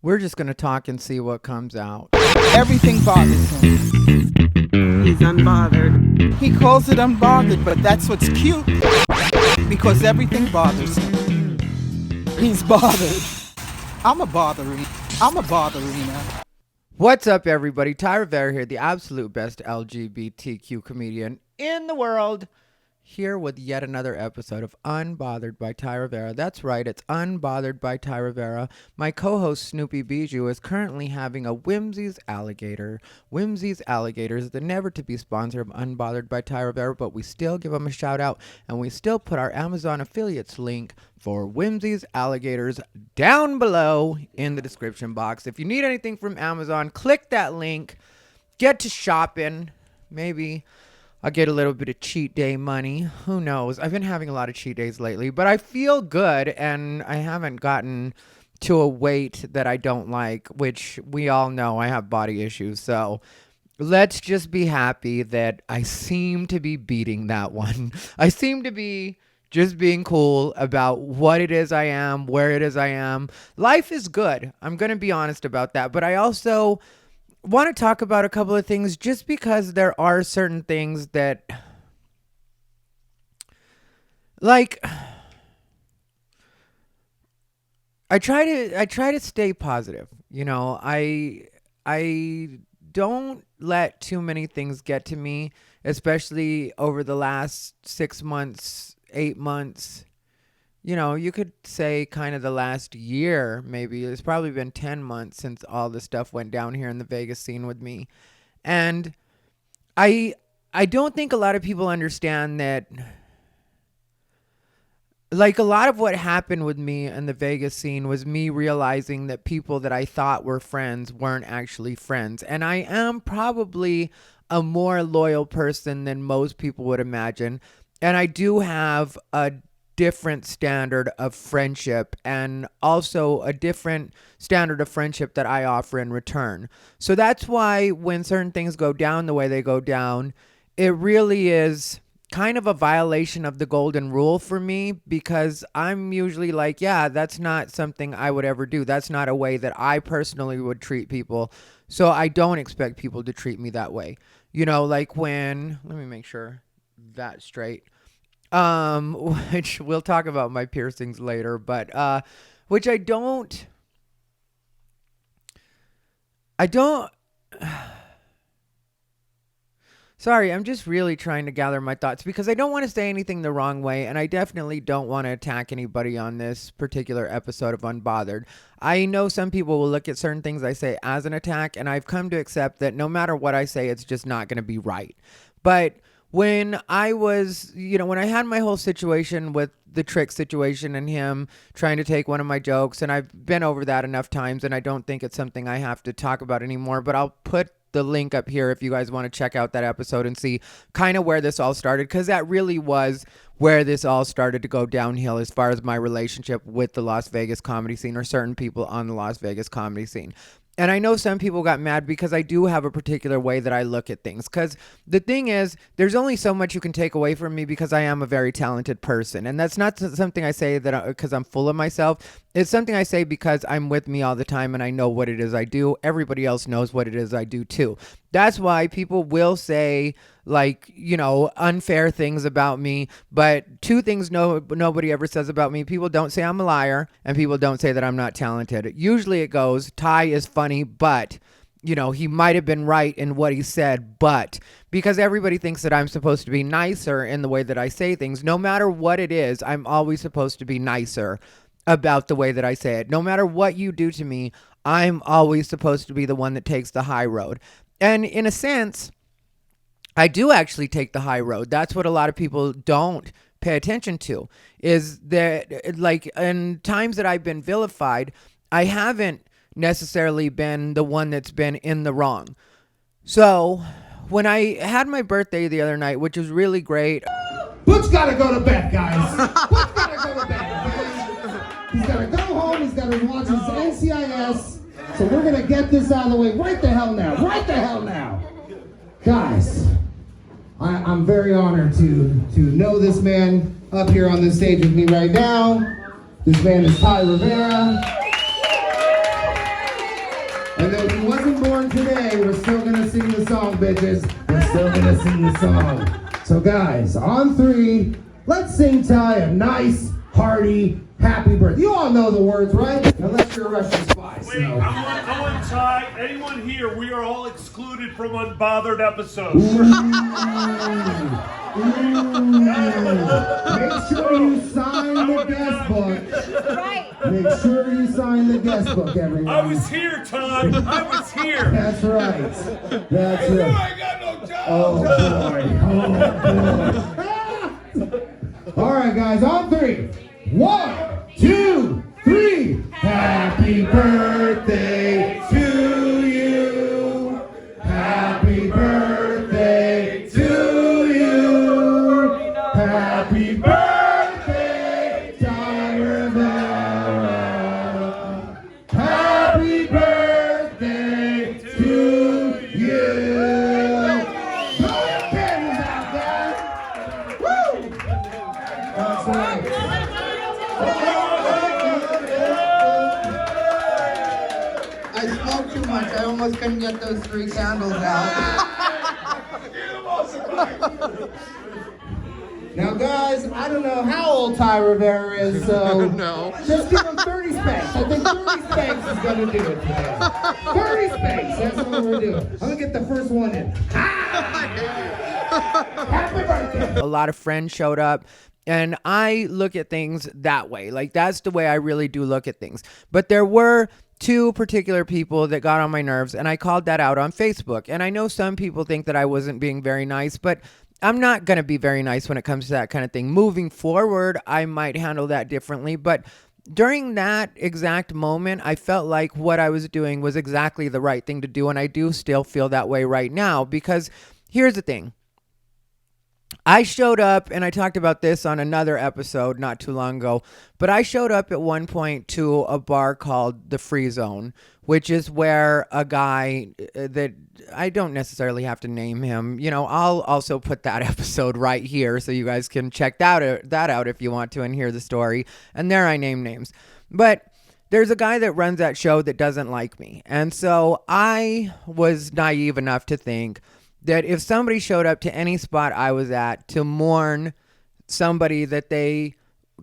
We're just going to talk and see what comes out. Everything bothers him. He's unbothered. He calls it unbothered, but that's what's cute. Because everything bothers him. He's bothered. I'm a botherina. What's up, everybody? Thai Rivera here, the absolute best LGBTQ comedian in the world. Here with yet another episode of Unbothered by Thai Rivera. That's right, it's Unbothered by Thai Rivera. My co-host Snoopy Bijou is currently having a Whimsy's Alligator. Whimsy's Alligator is the never-to-be sponsor of Unbothered by Thai Rivera, but we still give them a shout-out, and we still put our Amazon affiliates link for Whimsy's Alligators down below in the description box. If you need anything from Amazon, click that link. Get to shopping. Maybe I'll get a little bit of cheat day money. Who knows? I've been having a lot of cheat days lately, but I feel good, and I haven't gotten to a weight that I don't like, which we all know I have body issues. So let's just be happy that I seem to be beating that one. I seem to be just being cool about what it is I am, where it is I am. Life is good. I'm going to be honest about that, but I also want to talk about a couple of things just because there are certain things that, like, I try to stay positive. You know, I don't let too many things get to me, especially over the last 6 months, 8 months. You know, you could say kind of the last year, maybe. It's probably been 10 months since all the stuff went down here in the Vegas scene with me. And I don't think a lot of people understand that, like, a lot of what happened with me in the Vegas scene was me realizing that people that I thought were friends weren't actually friends. And I am probably a more loyal person than most people would imagine. And I do have a different standard of friendship, and also a different standard of friendship that I offer in return. So that's why when certain things go down the way they go down, it really is kind of a violation of the golden rule for me, because I'm usually like, yeah, that's not something I would ever do. That's not a way that I personally would treat people. So I don't expect people to treat me that way. You know, like when, let me make sure that's straight. Which we'll talk about my piercings later, but, which I don't, sorry, I'm just really trying to gather my thoughts because I don't want to say anything the wrong way, and I definitely don't want to attack anybody on this particular episode of Unbothered. I know some people will look at certain things I say as an attack, and I've come to accept that no matter what I say, it's just not going to be right. But when I was, you know, when I had my whole situation with the trick situation and him trying to take one of my jokes, and I've been over that enough times, and I don't think it's something I have to talk about anymore, but I'll put the link up here if you guys want to check out that episode and see kind of where this all started, because that really was where this all started to go downhill as far as my relationship with the Las Vegas comedy scene, or certain people on the Las Vegas comedy scene. And I know some people got mad because I do have a particular way that I look at things. Because the thing is, there's only so much you can take away from me because I am a very talented person. And that's not something I say that because I'm full of myself. It's something I say because I'm with me all the time and I know what it is I do. Everybody else knows what it is I do too. That's why people will say, like, you know, unfair things about me. But two things nobody ever says about me. People don't say I'm a liar, and people don't say that I'm not talented. Usually it goes, Ty is funny, but, you know, he might have been right in what he said, but, because everybody thinks that I'm supposed to be nicer in the way that I say things. No matter what it is, I'm always supposed to be nicer about the way that I say it. No matter what you do to me, I'm always supposed to be the one that takes the high road. And in a sense, I do actually take the high road. That's what a lot of people don't pay attention to, is that, like, in times that I've been vilified, I haven't necessarily been the one that's been in the wrong. So when I had my birthday the other night, which was really great. Butch gotta go to bed, guys. Butch gotta go to bed. He's gotta go home. He's gotta watch his NCIS. So we're gonna get this out of the way right the hell now. Right the hell now. Guys, I'm very honored to know this man up here on this stage with me right now. This man is Thai Rivera. on today, we're still gonna sing the song, bitches. We're still gonna sing the song. So guys, on 3, let's sing Ty a nice, hearty, happy birthday. You all know the words, right? Unless you're a Russian spy. Wait, So. I want Ty. Anyone here? We are all excluded from Unbothered episodes. Make sure you sign the guest book. Right. Make sure you sign the guest book, everyone. I was here, Ty. I was here. That's right. That's right. I got no job. Oh boy. All right, guys, on 3. 1, 2, 3. Happy birthday to you. Happy birthday to you. Happy birthday, Thai Rivera. Happy birthday to you. Throw your candles out, guys. Woo! That's right. I smoked too much. I almost couldn't get those 3 candles out. Now, guys, I don't know how old Thai Rivera is, so just give him 30 spanks. I think 30 spanks is going to do it today. 30 spanks, that's what we're doing. I'm going to get the first one in. Happy birthday. A lot of friends showed up. And I look at things that way. Like, that's the way I really do look at things. But there were 2 particular people that got on my nerves, and I called that out on Facebook. And I know some people think that I wasn't being very nice, but I'm not going to be very nice when it comes to that kind of thing. Moving forward, I might handle that differently. But during that exact moment, I felt like what I was doing was exactly the right thing to do. And I do still feel that way right now, because here's the thing. I showed up, and I talked about this on another episode not too long ago, but I showed up at one point to a bar called the Free Zone, which is where a guy that I don't necessarily have to name him. You know, I'll also put that episode right here so you guys can check that out if you want to and hear the story. And there I name names. But there's a guy that runs that show that doesn't like me. And so I was naive enough to think that if somebody showed up to any spot I was at to mourn somebody that they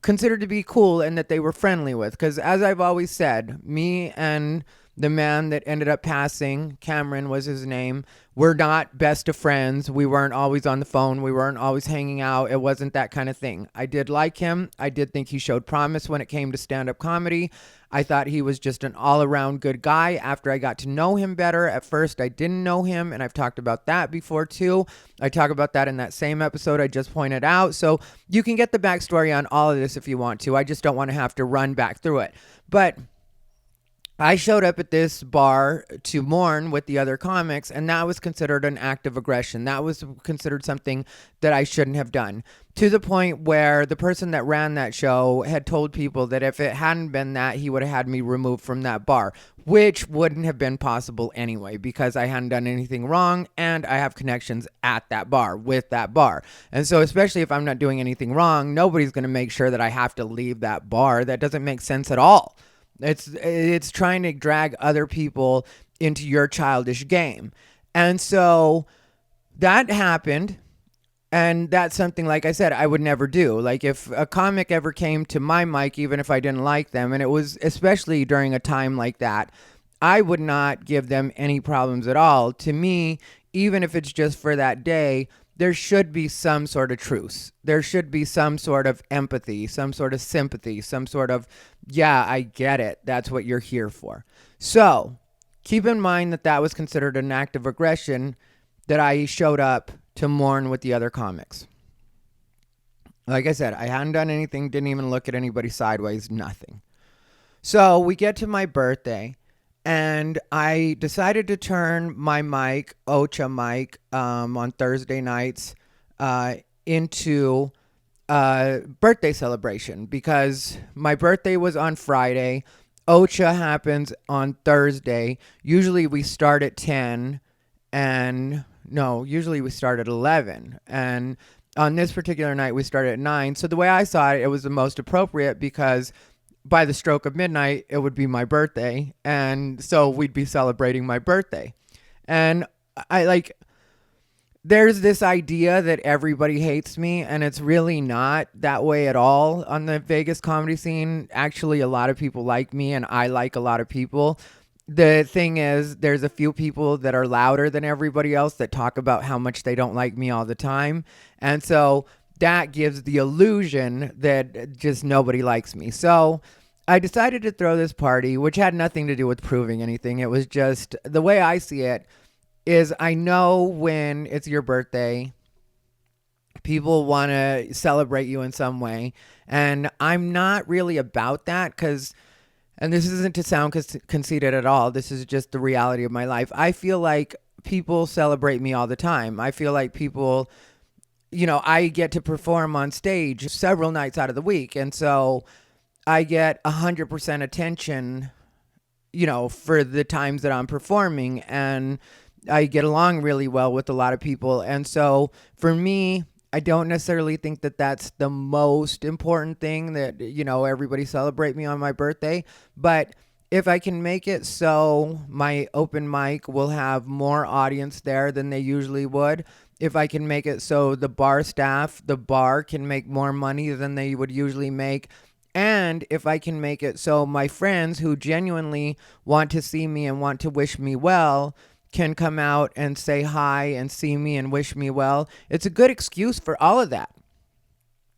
considered to be cool and that they were friendly with, because as I've always said, me and the man that ended up passing, Cameron was his name, we're not best of friends. We weren't always on the phone. We weren't always hanging out. It wasn't that kind of thing. I did like him. I did think he showed promise when it came to stand-up comedy. I thought he was just an all-around good guy after I got to know him better. At first, I didn't know him, and I've talked about that before, too. I talk about that in that same episode I just pointed out. So you can get the backstory on all of this if you want to. I just don't want to have to run back through it. But I showed up at this bar to mourn with the other comics, and that was considered an act of aggression. That was considered something that I shouldn't have done, to the point where the person that ran that show had told people that if it hadn't been that, he would have had me removed from that bar, which wouldn't have been possible anyway, because I hadn't done anything wrong, and I have connections at that bar, with that bar. And so especially if I'm not doing anything wrong, nobody's going to make sure that I have to leave that bar. That doesn't make sense at all. It's trying to drag other people into your childish game. And so that happened. And that's something, like I said, I would never do. Like, if a comic ever came to my mic, even if I didn't like them, and it was especially during a time like that, I would not give them any problems at all. To me, even if it's just for that day, there should be some sort of truce. There should be some sort of empathy, some sort of sympathy, some sort of, yeah, I get it. That's what you're here for. So keep in mind that that was considered an act of aggression, that I showed up to mourn with the other comics. Like I said, I hadn't done anything, didn't even look at anybody sideways, nothing. So we get to my birthday, and I decided to turn my mic, Ocha mic, on Thursday nights into a birthday celebration, because my birthday was on Friday. Ocha happens on Thursday. Usually we start at 10, and no, usually we start at 11. And on this particular night, we started at 9. So the way I saw it, it was the most appropriate, because by the stroke of midnight, it would be my birthday. And so we'd be celebrating my birthday. And I like, there's this idea that everybody hates me, and it's really not that way at all on the Vegas comedy scene. Actually, a lot of people like me, and I like a lot of people. The thing is, there's a few people that are louder than everybody else that talk about how much they don't like me all the time. And so that gives the illusion that just nobody likes me. So I decided to throw this party, which had nothing to do with proving anything. It was just the way I see it is, I know when it's your birthday, people want to celebrate you in some way. And I'm not really about that because, and this isn't to sound conceited at all, this is just the reality of my life. I feel like people celebrate me all the time. I feel like people, I get to perform on stage several nights out of the week. And so I get 100% attention, for the times that I'm performing. And I get along really well with a lot of people. And so for me, I don't necessarily think that that's the most important thing that, everybody celebrate me on my birthday. But if I can make it so my open mic will have more audience there than they usually would, if I can make it so the bar staff, the bar can make more money than they would usually make, and if I can make it so my friends who genuinely want to see me and want to wish me well can come out and say hi and see me and wish me well, it's a good excuse for all of that.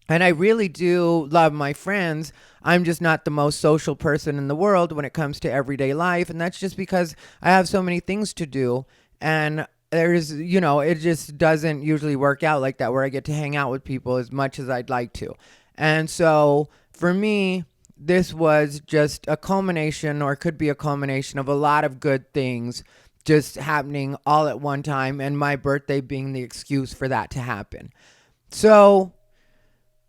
And I really do love my friends. I'm just not the most social person in the world when it comes to everyday life. And that's just because I have so many things to do. And it just doesn't usually work out like that, where I get to hang out with people as much as I'd like to. And so for me, this was just a culmination, or could be a culmination, of a lot of good things just happening all at one time, and my birthday being the excuse for that to happen. So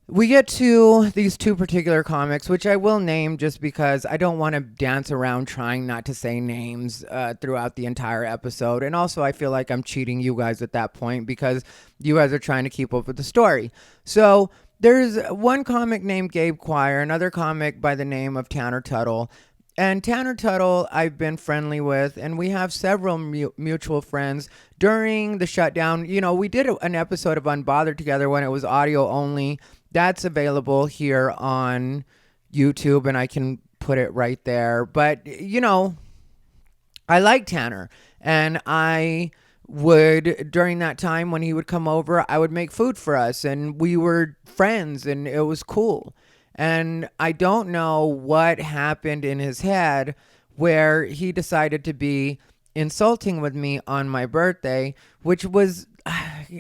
we get to these two particular comics, which I will name just because I don't want to dance around trying not to say names throughout the entire episode. And also I feel like I'm cheating you guys at that point because you guys are trying to keep up with the story. So there's one comic named Gabe Choir, another comic by the name of Tanner Tuttle. And Tanner Tuttle I've been friendly with, and we have several mutual friends. During the shutdown, we did an episode of Unbothered together when it was audio only. That's available here on YouTube, and I can put it right there. But, I like Tanner, and I would, during that time when he would come over, I would make food for us, and we were friends, and it was cool. And I don't know what happened in his head where he decided to be insulting with me on my birthday, which was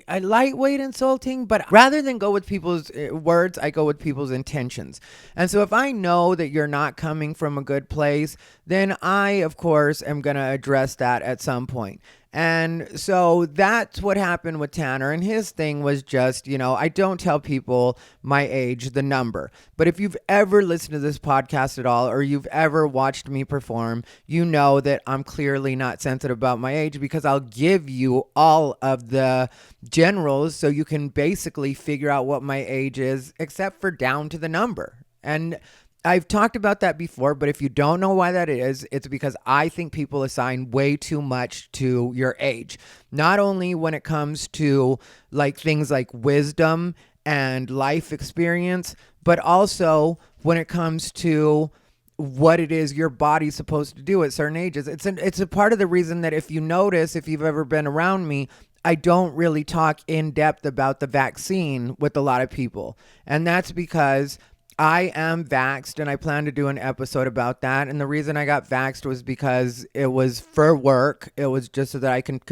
a lightweight insulting, but rather than go with people's words, I go with people's intentions. And so if I know that you're not coming from a good place, then I, of course, am going to address that at some point. And so that's what happened with Tanner. And his thing was just, I don't tell people my age, the number. But if you've ever listened to this podcast at all, or you've ever watched me perform, you know that I'm clearly not sensitive about my age, because I'll give you all of the generals so you can basically figure out what my age is, except for down to the number. And I've talked about that before, but if you don't know why that is, it's because I think people assign way too much to your age. Not only when it comes to like things like wisdom and life experience, but also when it comes to what it is your body's supposed to do at certain ages. It's a part of the reason that, if you notice, if you've ever been around me, I don't really talk in depth about the vaccine with a lot of people. And that's because I am vaxxed, and I plan to do an episode about that. And the reason I got vaxxed was because it was for work. It was just so that I could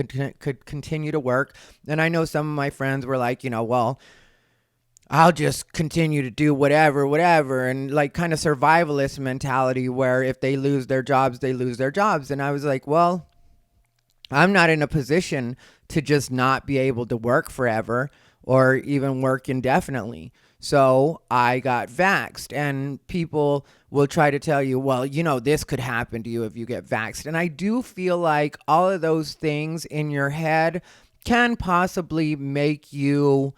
continue to work. And I know some of my friends were like, well, I'll just continue to do whatever. And like kind of survivalist mentality where if they lose their jobs, they lose their jobs. And I was like, well, I'm not in a position to just not be able to work forever or even work indefinitely. So I got vaxxed, and people will try to tell you, well, this could happen to you if you get vaxxed. And I do feel like all of those things in your head can possibly make you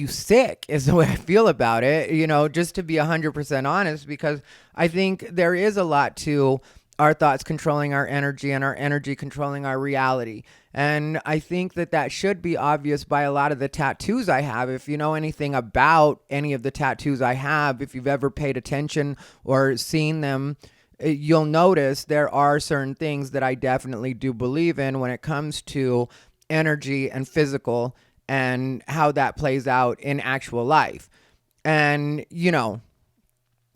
sick, is the way I feel about it, just to be 100% honest, because I think there is a lot to our thoughts controlling our energy and our energy controlling our reality. And I think that should be obvious by a lot of the tattoos I have. If you know anything about any of the tattoos I have, if you've ever paid attention or seen them, you'll notice there are certain things that I definitely do believe in when it comes to energy and physical and how that plays out in actual life. And,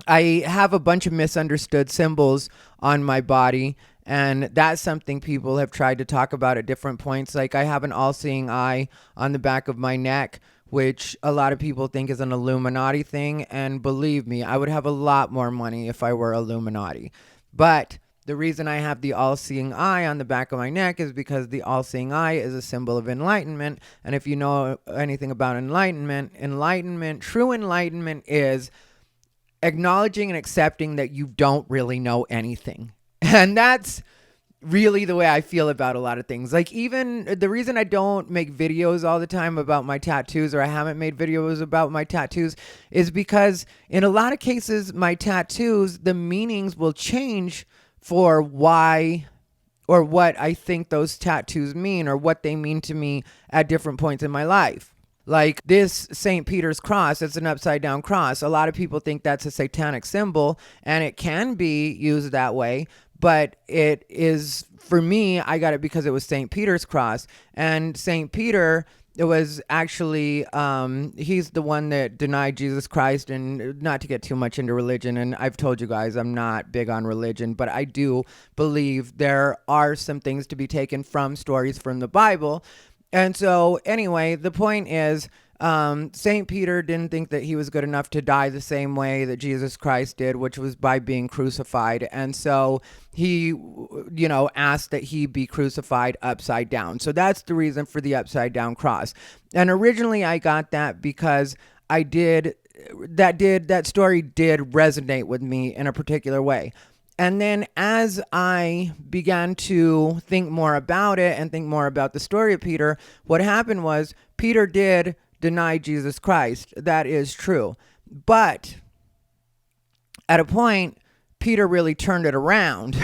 I have a bunch of misunderstood symbols on my body, and that's something people have tried to talk about at different points. Like, I have an all-seeing eye on the back of my neck, which a lot of people think is an Illuminati thing, and believe me, I would have a lot more money if I were Illuminati. But the reason I have the all-seeing eye on the back of my neck is because the all-seeing eye is a symbol of enlightenment, and if you know anything about enlightenment, true enlightenment is acknowledging and accepting that you don't really know anything. And that's really the way I feel about a lot of things. Like, even the reason I don't make videos all the time about my tattoos, or I haven't made videos about my tattoos, is because in a lot of cases, my tattoos, the meanings will change for why or what I think those tattoos mean or what they mean to me at different points in my life. Like this St. Peter's cross, it's an upside down cross. A lot of people think that's a satanic symbol, and it can be used that way. But it is, for me, I got it because it was St. Peter's cross. And St. Peter, it was actually, he's the one that denied Jesus Christ. And not to get too much into religion, and I've told you guys I'm not big on religion, but I do believe there are some things to be taken from stories from the Bible. And so anyway, the point is, St. Peter didn't think that he was good enough to die the same way that Jesus Christ did, which was by being crucified. And so he, asked that he be crucified upside down. So that's the reason for the upside down cross. And originally I got that because that story did resonate with me in a particular way. And then as I began to think more about it and think more about the story of Peter, what happened was Peter did deny Jesus Christ. That is true. But at a point, Peter really turned it around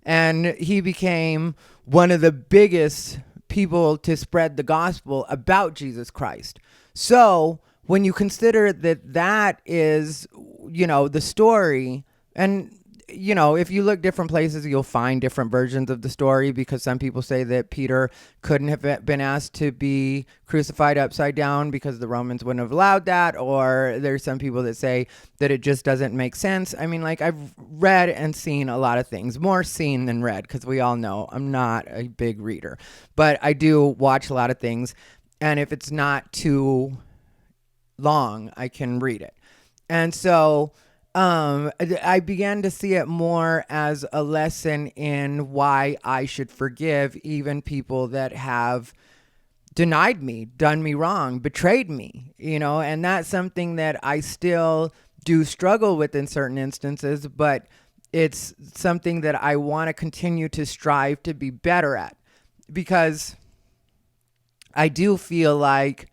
and he became one of the biggest people to spread the gospel about Jesus Christ. So when you consider that is, the story, and if you look different places, you'll find different versions of the story, because some people say that Peter couldn't have been asked to be crucified upside down because the Romans wouldn't have allowed that. Or there's some people that say that it just doesn't make sense. I mean, like, I've read and seen a lot of things, more seen than read, because we all know I'm not a big reader, but I do watch a lot of things. And if it's not too long, I can read it. And so I began to see it more as a lesson in why I should forgive even people that have denied me, done me wrong, betrayed me, and that's something that I still do struggle with in certain instances, but it's something that I want to continue to strive to be better at, because I do feel like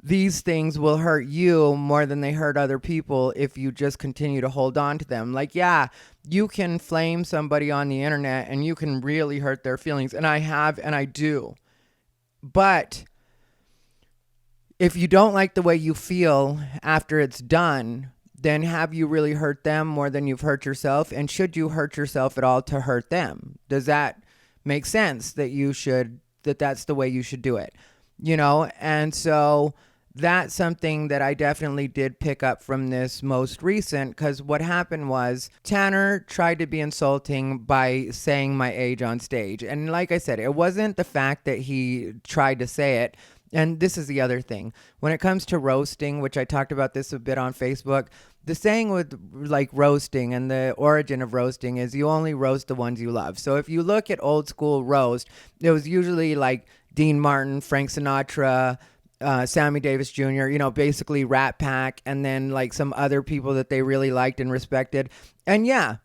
these things will hurt you more than they hurt other people if you just continue to hold on to them. Like, yeah, you can flame somebody on the internet and you can really hurt their feelings. And I have, and I do. But if you don't like the way you feel after it's done, then have you really hurt them more than you've hurt yourself? And should you hurt yourself at all to hurt them? Does that make sense that that's the way you should do it? And so that's something that I definitely did pick up from this most recent, because what happened was Tanner tried to be insulting by saying my age on stage. And like I said, it wasn't the fact that he tried to say it. And this is the other thing. When it comes to roasting, which I talked about this a bit on Facebook, the saying with like roasting and the origin of roasting is you only roast the ones you love. So if you look at old school roast, it was usually like Dean Martin, Frank Sinatra, Sammy Davis Jr., basically Rat Pack, and then like some other people that they really liked and respected. And yeah,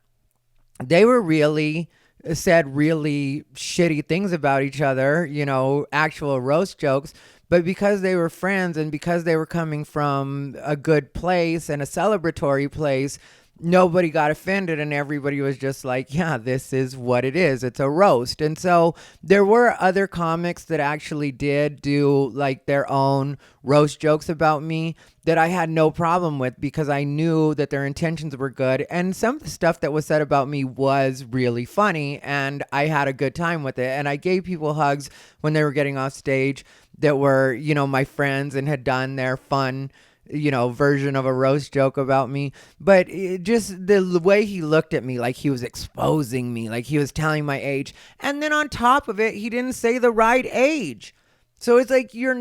they were said really shitty things about each other, actual roast jokes. But because they were friends and because they were coming from a good place and a celebratory place, nobody got offended and everybody was just like, yeah, this is what it is. It's a roast. And so there were other comics that actually did do like their own roast jokes about me that I had no problem with because I knew that their intentions were good. And some of the stuff that was said about me was really funny and I had a good time with it. And I gave people hugs when they were getting off stage that were, you know, my friends and had done their fun, you know, version of a roast joke about me. But just the way he looked at me, like he was exposing me, like he was telling my age. And then on top of it, he didn't say the right age. So it's like, you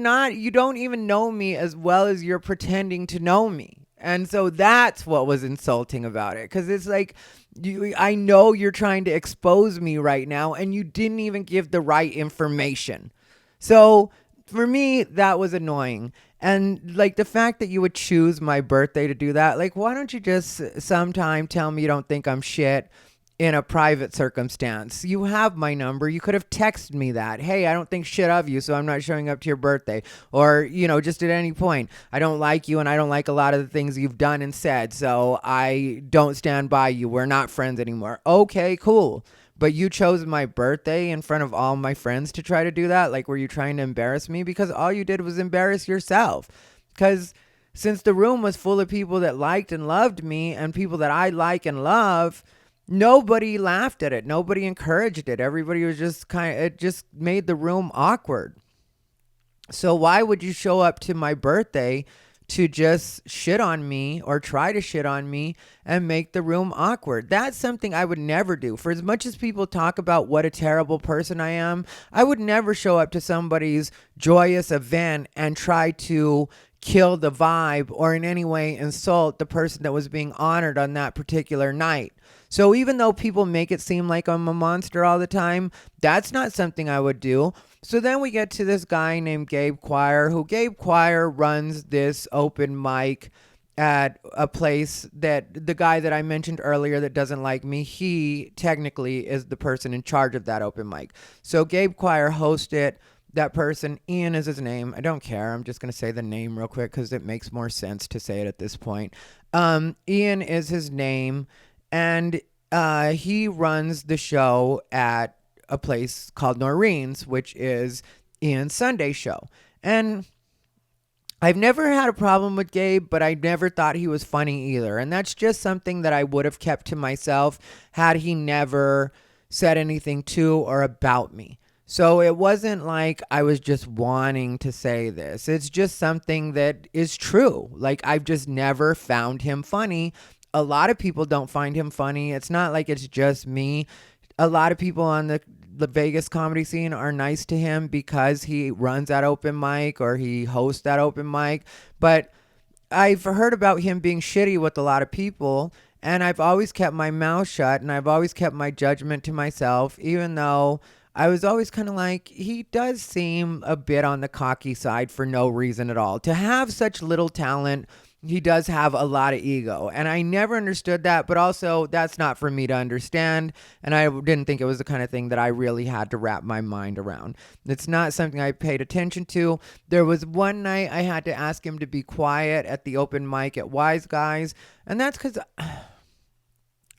don't even know me as well as you're pretending to know me. And so that's what was insulting about it. Because it's like, I know you're trying to expose me right now and you didn't even give the right information. So for me, that was annoying. And like the fact that you would choose my birthday to do that, like, why don't you just sometime tell me you don't think I'm shit in a private circumstance? You have my number. You could have texted me that. Hey, I don't think shit of you, so I'm not showing up to your birthday. Or, you know, just at any point, I don't like you and I don't like a lot of the things you've done and said, so I don't stand by you. We're not friends anymore. Okay, cool. But you chose my birthday in front of all my friends to try to do that? Like, were you trying to embarrass me? Because all you did was embarrass yourself. Because since the room was full of people that liked and loved me and people that I like and love, nobody laughed at it. Nobody encouraged it. Everybody was just it just made the room awkward. So why would you show up to my birthday to just shit on me or try to shit on me and make the room awkward? That's something I would never do. For as much as people talk about what a terrible person I am, I would never show up to somebody's joyous event and try to kill the vibe or in any way insult the person that was being honored on that particular night. So even though people make it seem like I'm a monster all the time, that's not something I would do. So then we get to this guy named Gabe Choir, who Gabe Choir runs this open mic at a place that the guy that I mentioned earlier that doesn't like me, he technically is the person in charge of that open mic. So Gabe Choir hosts it. That person, Ian is his name. I don't care. I'm just going to say the name real quick because it makes more sense to say it at this point. Ian is his name. And he runs the show at a place called Noreen's, which is Ian's Sunday show. And I've never had a problem with Gabe, but I never thought he was funny either. And that's just something that I would have kept to myself had he never said anything to or about me. So it wasn't like I was just wanting to say this. It's just something that is true. Like, I've just never found him funny. A lot of people don't find him funny. It's not like it's just me. A lot of people on the Vegas comedy scene are nice to him because he runs that open mic or he hosts that open mic. But I've heard about him being shitty with a lot of people, and I've always kept my mouth shut and I've always kept my judgment to myself, even though I was always kind of like, he does seem a bit on the cocky side for no reason at all. To have such little talent, he does have a lot of ego. And I never understood that, but also that's not for me to understand. And I didn't think it was the kind of thing that I really had to wrap my mind around. It's not something I paid attention to. There was one night I had to ask him to be quiet at the open mic at Wise Guys. And that's because,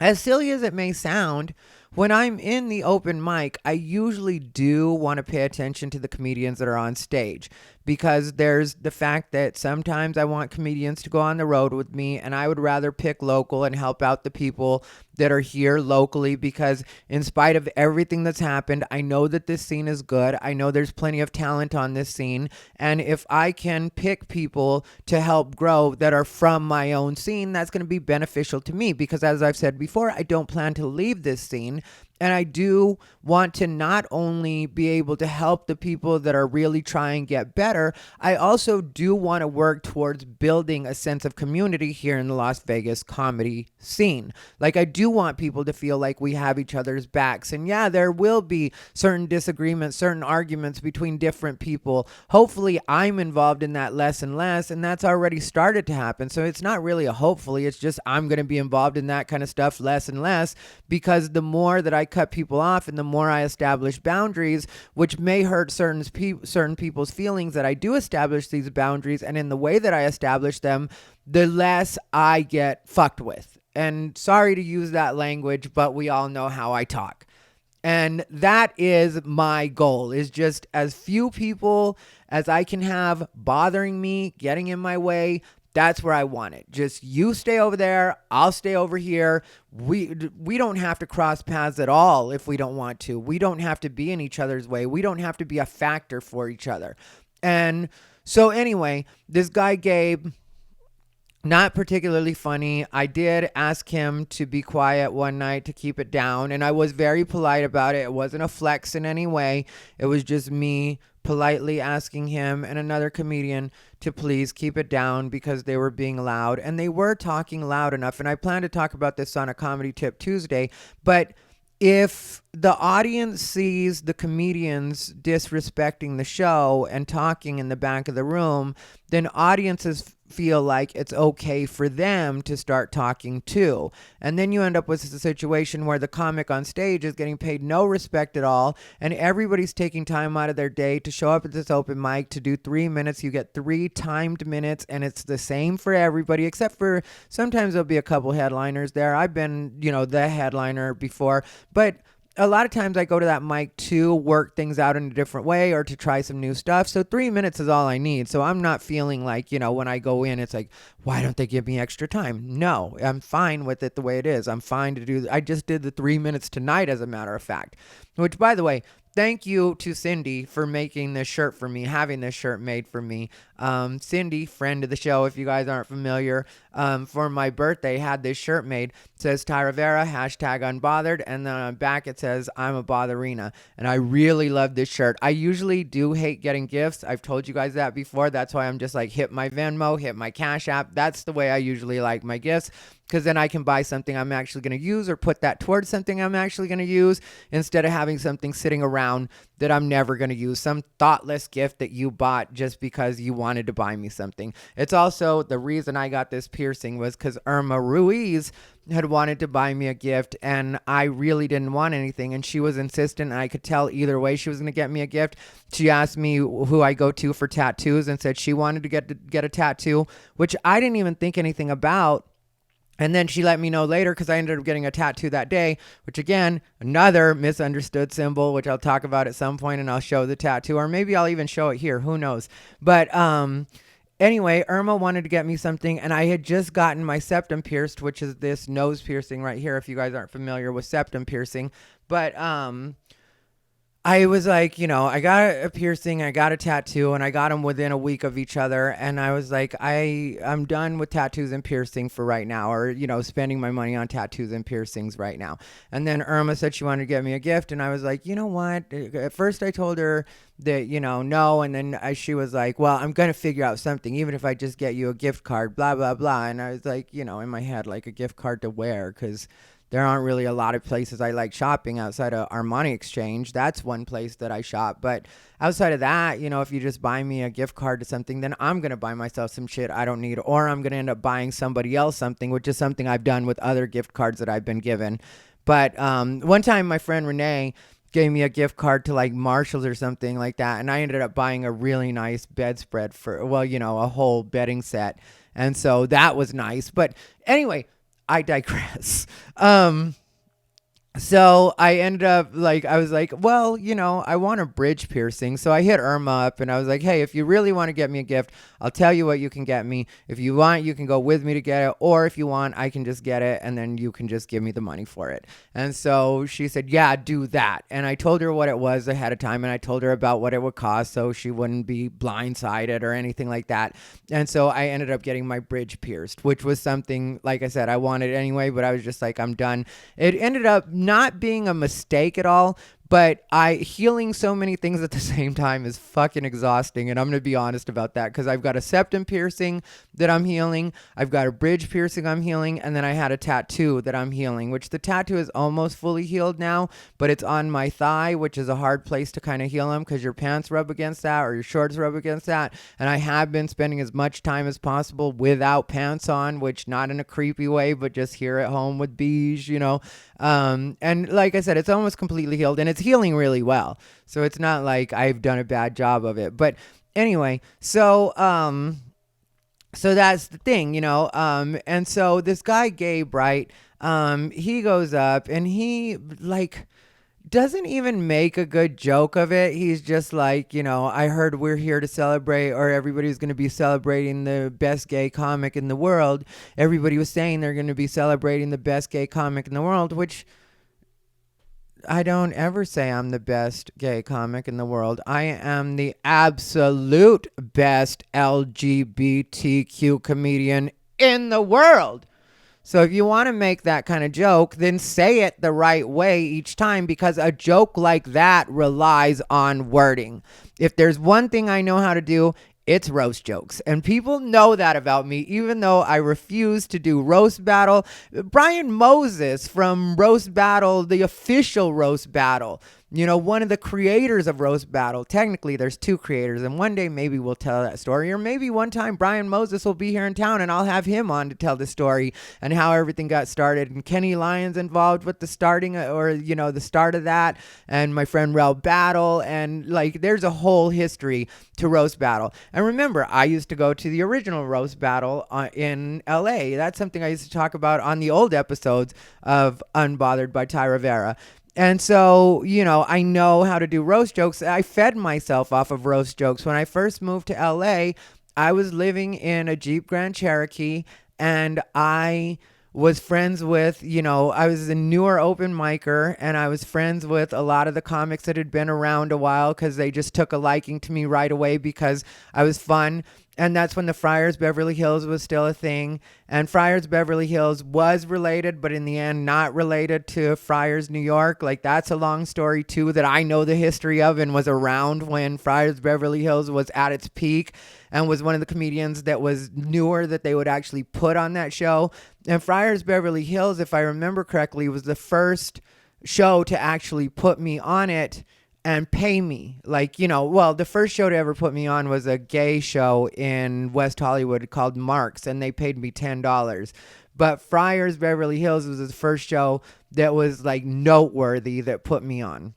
as silly as it may sound, when I'm in the open mic, I usually do want to pay attention to the comedians that are on stage, because there's the fact that sometimes I want comedians to go on the road with me, and I would rather pick local and help out the people that are here locally, because in spite of everything that's happened, I know that this scene is good. I know there's plenty of talent on this scene, and if I can pick people to help grow that are from my own scene, that's going to be beneficial to me, because as I've said before, I don't plan to leave this scene. And I do want to not only be able to help the people that are really trying to get better, I also do want to work towards building a sense of community here in the Las Vegas comedy scene. Like, I do want people to feel like we have each other's backs. And yeah, there will be certain disagreements, certain arguments between different people. Hopefully, I'm involved in that less and less, and that's already started to happen. So it's not really a hopefully, it's just I'm going to be involved in that kind of stuff less and less, because the more that I cut people off and the more I establish boundaries, which may hurt certain people's feelings, that I do establish these boundaries, and in the way that I establish them, the less I get fucked with. And sorry to use that language, but we all know how I talk. And that is my goal, is just as few people as I can have bothering me, getting in my way. That's where I want it. Just you stay over there, I'll stay over here. We don't have to cross paths at all if we don't want to. We don't have to be in each other's way. We don't have to be a factor for each other. And so anyway, this guy Gabe, not particularly funny. I did ask him to be quiet one night, to keep it down, and I was very polite about it. It wasn't a flex in any way. It was just me politely asking him and another comedian to please keep it down because they were being loud, and they were talking loud enough. And I plan to talk about this on a Comedy Tip Tuesday, but if the audience sees the comedians disrespecting the show and talking in the back of the room, then audiences feel like it's okay for them to start talking too. And then you end up with a situation where the comic on stage is getting paid no respect at all, and everybody's taking time out of their day to show up at this open mic to do 3 minutes. You get 3 timed minutes, and it's the same for everybody, except for sometimes there'll be a couple headliners there. I've been, the headliner before, but a lot of times I go to that mic to work things out in a different way or to try some new stuff. So 3 minutes is all I need. So I'm not feeling like, when I go in, it's like, why don't they give me extra time? No, I'm fine with it the way it is. I'm fine to do. I just did the 3 minutes tonight, as a matter of fact, which, by the way, thank you to Cindy for making this shirt for me, having this shirt made for me. Cindy, friend of the show, if you guys aren't familiar, for my birthday, had this shirt made. It says Thai Rivera, #Unbothered, and then on the back it says I'm a botherina. And I really love this shirt. I usually do hate getting gifts. I've told you guys that before. That's why I'm just like, hit my Venmo, hit my Cash App. That's the way I usually like my gifts, because then I can buy something I'm actually going to use or put that towards something I'm actually going to use, instead of having something sitting around that I'm never going to use, some thoughtless gift that you bought just because you wanted to buy me something. It's also the reason I got this piercing was because Irma Ruiz had wanted to buy me a gift, and I really didn't want anything, and she was insistent, and I could tell either way she was going to get me a gift. She asked me who I go to for tattoos and said she wanted to get a tattoo, which I didn't even think anything about. And then she let me know later, because I ended up getting a tattoo that day, which, again, another misunderstood symbol, which I'll talk about at some point, and I'll show the tattoo, or maybe I'll even show it here. Who knows? But anyway, Irma wanted to get me something, and I had just gotten my septum pierced, which is this nose piercing right here, if you guys aren't familiar with septum piercing. But I was like, I got a piercing, I got a tattoo, and I got them within a week of each other. And I was like, I'm done with tattoos and piercing for right now, or, spending my money on tattoos and piercings right now. And then Irma said she wanted to get me a gift. And I was like, you know what? At first I told her that, no. And then she was like, well, I'm going to figure out something, even if I just get you a gift card, blah, blah, blah. And I was like, in my head, like, a gift card to where? Because there aren't really a lot of places I like shopping outside of Armani Exchange. That's one place that I shop. But outside of that, if you just buy me a gift card to something, then I'm going to buy myself some shit I don't need. Or I'm going to end up buying somebody else something, which is something I've done with other gift cards that I've been given. But one time my friend Renee gave me a gift card to like Marshall's or something like that. And I ended up buying a really nice bedspread for, a whole bedding set. And so that was nice. But anyway, I digress. So I ended up I was like, well, I want a bridge piercing. So I hit Irma up and I was like, hey, if you really want to get me a gift, I'll tell you what you can get me. If you want, you can go with me to get it. Or if you want, I can just get it and then you can just give me the money for it. And so she said, yeah, do that. And I told her what it was ahead of time, and I told her about what it would cost so she wouldn't be blindsided or anything like that. And so I ended up getting my bridge pierced, which was something, like I said, I wanted anyway, but I was just like, I'm done. It ended up not being a mistake at all, but healing so many things at the same time is fucking exhausting. And I'm going to be honest about that, because I've got a septum piercing that I'm healing. I've got a bridge piercing I'm healing. And then I had a tattoo that I'm healing, which the tattoo is almost fully healed now, but it's on my thigh, which is a hard place to kind of heal them because your pants rub against that or your shorts rub against that. And I have been spending as much time as possible without pants on, which not in a creepy way, but just here at home with beige, and like I said, it's almost completely healed, and it's healing really well. So it's not like I've done a bad job of it. But anyway, so So that's the thing, and so this guy Gabe, right, he goes up and he like doesn't even make a good joke of it. He's just like, I heard we're here to celebrate, or everybody's going to be celebrating the best gay comic in the world. Everybody was saying they're going to be celebrating the best gay comic in the world, which I don't ever say I'm the best gay comic in the world. I am the absolute best LGBTQ comedian in the world. So if you want to make that kind of joke, then say it the right way each time, because a joke like that relies on wording. If there's one thing I know how to do, it's roast jokes. And people know that about me, even though I refuse to do roast battle. Brian Moses from Roast Battle, the official Roast Battle, one of the creators of Roast Battle. Technically, there's two creators, and one day maybe we'll tell that story. Or maybe one time Brian Moses will be here in town and I'll have him on to tell the story and how everything got started. And Kenny Lyons involved with the starting, or, the start of that. And my friend Rel Battle. And like, there's a whole history to Roast Battle. And remember, I used to go to the original Roast Battle in LA. That's something I used to talk about on the old episodes of Unbothered by Thai Rivera. And so, I know how to do roast jokes. I fed myself off of roast jokes. When I first moved to LA, I was living in a Jeep Grand Cherokee, and I was friends with, I was a newer open micer, and I was friends with a lot of the comics that had been around a while because they just took a liking to me right away because I was fun. And that's when the Friars Beverly Hills was still a thing. And Friars Beverly Hills was related, but in the end, not related to Friars New York. Like, that's a long story, too, that I know the history of and was around when Friars Beverly Hills was at its peak and was one of the comedians that was newer that they would actually put on that show. And Friars Beverly Hills, if I remember correctly, was the first show to actually put me on it and pay me. Like, the first show to ever put me on was a gay show in West Hollywood called Mark's, and they paid me $10. But Friars Beverly Hills was the first show that was like noteworthy that put me on.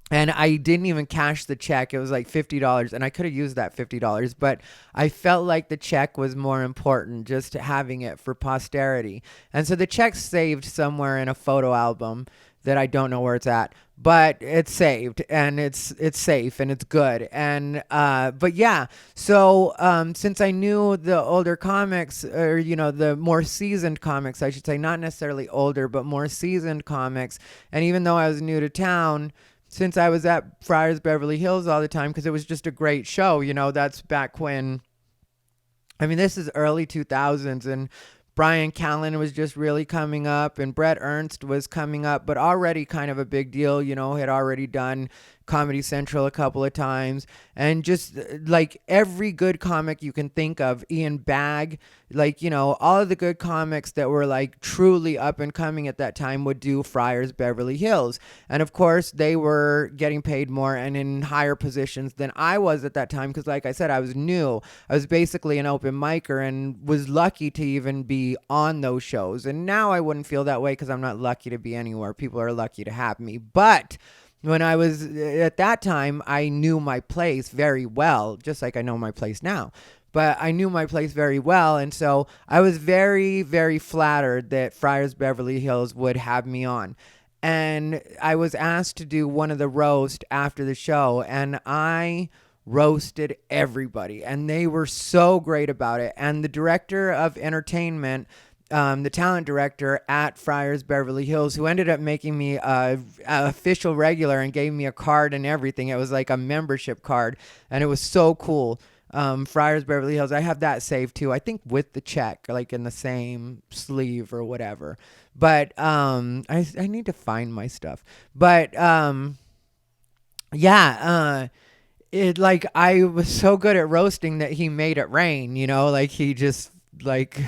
And I didn't even cash the check. It was like $50, and I could have used that $50, but I felt like the check was more important, just having it for posterity. And so the check's saved somewhere in a photo album that I don't know where it's at, but it's saved and it's safe and it's good. And but yeah, so since I knew the older comics, or the more seasoned comics, I should say, not necessarily older but more seasoned comics, and even though I was new to town, since I was at Friars Beverly Hills all the time because it was just a great show, that's back when, this is early 2000s, and Brian Callen was just really coming up, and Brett Ernst was coming up, but already kind of a big deal, had already done Comedy Central a couple of times, and just like every good comic you can think of, Ian Bagg, like, all of the good comics that were like truly up and coming at that time would do Friars Beverly Hills. And of course they were getting paid more and in higher positions than I was at that time, because like I said, I was new. I was basically an open micer and was lucky to even be on those shows. And now I wouldn't feel that way because I'm not lucky to be anywhere. People are lucky to have me. But when I was at that time, I knew my place very well, just like I know my place now. But I knew my place very well, and so I was very, very flattered that Friars Beverly Hills would have me on. And I was asked to do one of the roast after the show, and I roasted everybody, and they were so great about it. And the director of entertainment, the talent director at Friars Beverly Hills, who ended up making me a official regular and gave me a card and everything. It was like a membership card, and it was so cool. Friars Beverly Hills, I have that saved too, I think with the check, like in the same sleeve or whatever. But I need to find my stuff. But yeah, it, like, I was so good at roasting that he made it rain, like he just like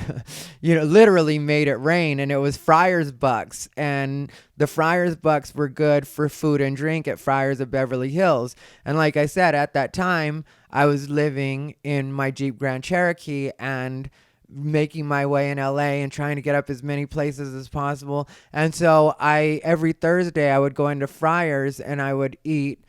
literally made it rain. And it was Friars Bucks, and the Friars Bucks were good for food and drink at Friars of Beverly Hills. And like I said, at that time I was living in my Jeep Grand Cherokee and making my way in LA and trying to get up as many places as possible. And so every Thursday I would go into Friars and I would eat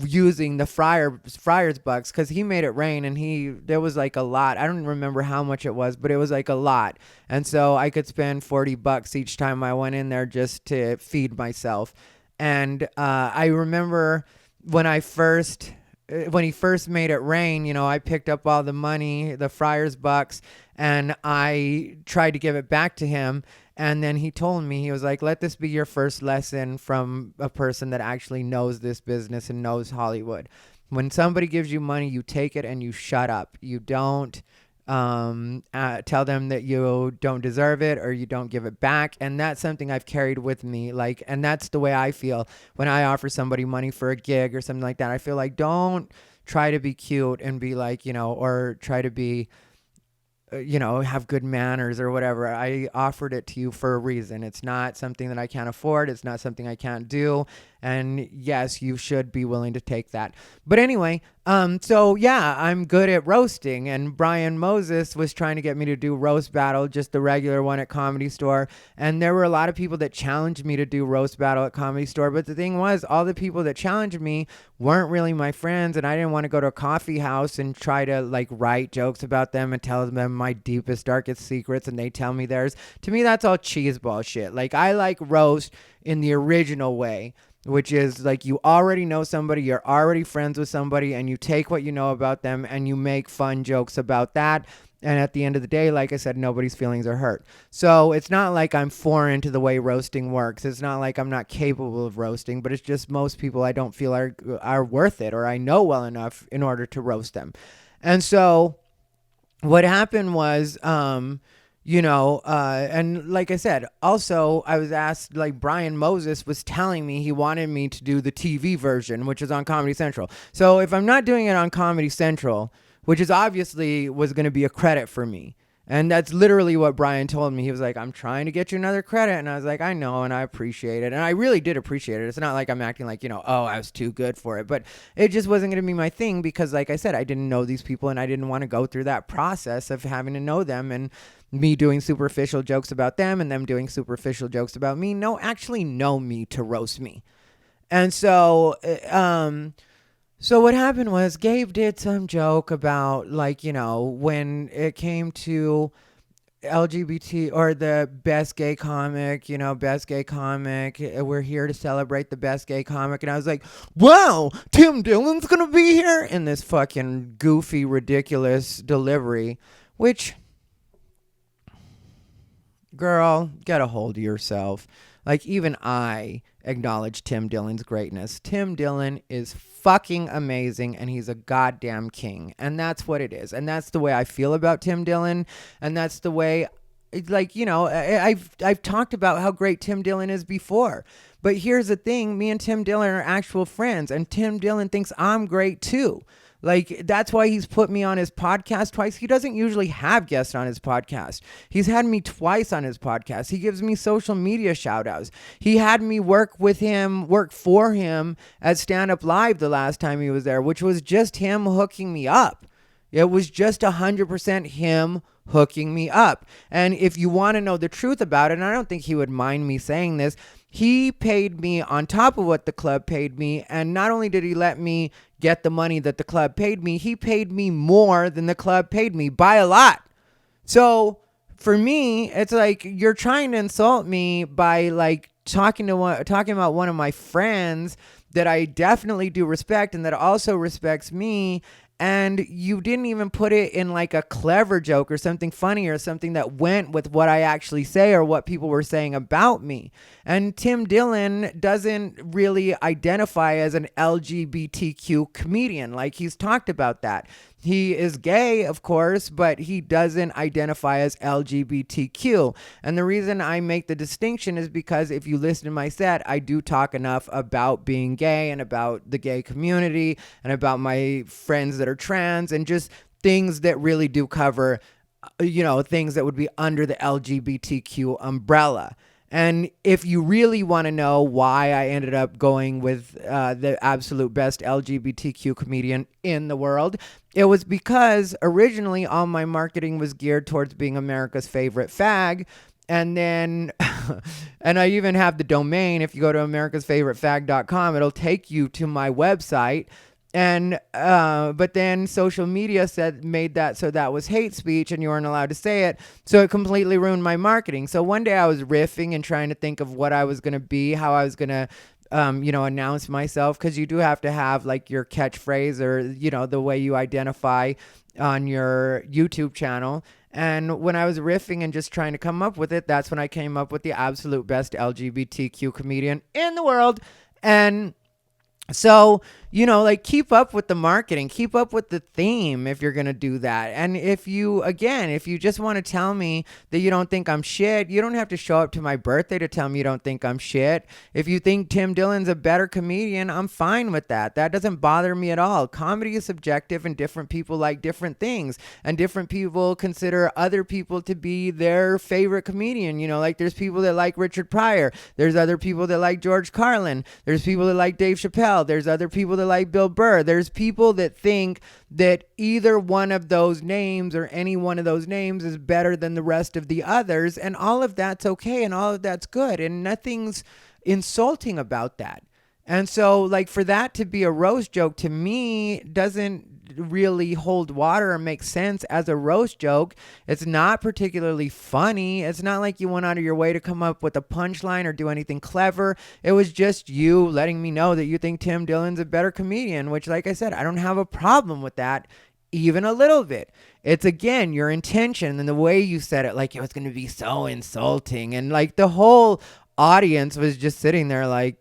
using the friars bucks, because he made it rain, and there was like a lot. I don't remember how much it was, but it was like a lot. And so I could spend $40 each time I went in there just to feed myself. And I remember when he first made it rain, I picked up all the money, the friars bucks, and I tried to give it back to him. And then he told me, he was like, let this be your first lesson from a person that actually knows this business and knows Hollywood. When somebody gives you money, you take it and you shut up. You don't tell them that you don't deserve it or you don't give it back. And that's something I've carried with me. And that's the way I feel when I offer somebody money for a gig or something like that. I feel like, don't try to be cute and be like, or try to be, have good manners or whatever. I offered it to you for a reason. It's not something that I can't afford. It's not something I can't do. And yes, you should be willing to take that. But anyway, so yeah, I'm good at roasting. And Brian Moses was trying to get me to do roast battle, just the regular one at Comedy Store. And there were a lot of people that challenged me to do roast battle at Comedy Store. But the thing was, all the people that challenged me weren't really my friends. And I didn't want to go to a coffee house and try to write jokes about them and tell them my deepest, darkest secrets. And they tell me theirs. To me, that's all cheeseball shit. I like roast in the original way, which is you already know somebody, you're already friends with somebody, and you take what you know about them and you make fun jokes about that. And at the end of the day, like I said, nobody's feelings are hurt. So it's not like I'm foreign to the way roasting works. It's not like I'm not capable of roasting, but it's just most people I don't feel are worth it, or I know well enough in order to roast them. And so what happened was, and like I said, also I was asked, Brian Moses was telling me he wanted me to do the TV version, which is on Comedy Central. So if I'm not doing it on Comedy Central, which is obviously was going to be a credit for me. And that's literally what Brian told me. He was like, I'm trying to get you another credit. And I was like, I know, and I appreciate it. And I really did appreciate it. It's not like I'm acting like, oh, I was too good for it. But it just wasn't going to be my thing because, like I said, I didn't know these people and I didn't want to go through that process of having to know them and me doing superficial jokes about them and them doing superficial jokes about me. No, actually know me to roast me. And so, so what happened was Gabe did some joke about when it came to LGBT or the best gay comic, best gay comic. We're here to celebrate the best gay comic. And I was like, wow, Tim Dillon's going to be here in this fucking goofy, ridiculous delivery, which, girl, get a hold of yourself. Even I acknowledge Tim Dillon's greatness. Tim Dillon is fucking amazing, and he's a goddamn king. And that's what it is. And that's the way I feel about Tim Dillon. And that's the way, I've talked about how great Tim Dillon is before. But here's the thing. Me and Tim Dillon are actual friends. And Tim Dillon thinks I'm great, too. That's why he's put me on his podcast twice. He doesn't usually have guests on his podcast. He's had me twice on his podcast. He gives me social media shout outs. He had me work for him at Stand Up Live the last time he was there, which was just him hooking me up. It was just 100% him hooking me up. And if you want to know the truth about it, and I don't think he would mind me saying this, he paid me on top of what the club paid me. And not only did he let me get the money that the club paid me, he paid me more than the club paid me by a lot. So for me, it's you're trying to insult me by talking about one of my friends that I definitely do respect and that also respects me. And you didn't even put it in a clever joke or something funny or something that went with what I actually say or what people were saying about me. And Tim Dillon doesn't really identify as an LGBTQ comedian. He's talked about that. He is gay, of course, but he doesn't identify as LGBTQ. And the reason I make the distinction is because if you listen to my set, I do talk enough about being gay and about the gay community and about my friends that are trans and just things that really do cover, things that would be under the LGBTQ umbrella. And if you really want to know why I ended up going with the absolute best LGBTQ comedian in the world, it was because originally all my marketing was geared towards being America's favorite fag. And then, and I even have the domain. If you go to americasfavoritefag.com, it'll take you to my website. And, but then social media made that so that was hate speech and you weren't allowed to say it. So it completely ruined my marketing. So one day I was riffing and trying to think of what I was going to be, how I was going to, announce myself. Cause you do have to have like your catchphrase or, the way you identify on your YouTube channel. And when I was riffing and just trying to come up with it, that's when I came up with the absolute best LGBTQ comedian in the world. And so, keep up with the marketing, keep up with the theme if you're going to do that. And if you just want to tell me that you don't think I'm shit, you don't have to show up to my birthday to tell me you don't think I'm shit. If you think Tim Dillon's a better comedian, I'm fine with that. That doesn't bother me at all. Comedy is subjective and different people like different things. And different people consider other people to be their favorite comedian. Like there's people that like Richard Pryor. There's other people that like George Carlin. There's people that like Dave Chappelle. There's other people that like Bill Burr. There's people that think that either one of those names or any one of those names is better than the rest of the others. And all of that's okay. And all of that's good. And nothing's insulting about that. And so like for that to be a roast joke to me doesn't really hold water or make sense as a roast joke. It's not particularly funny. It's not like you went out of your way to come up with a punchline or do anything clever. It was just you letting me know that you think Tim Dillon's a better comedian, which like I said, I don't have a problem with that even a little bit. It's again your intention and the way you said it, like it was going to be so insulting, and like the whole audience was just sitting there like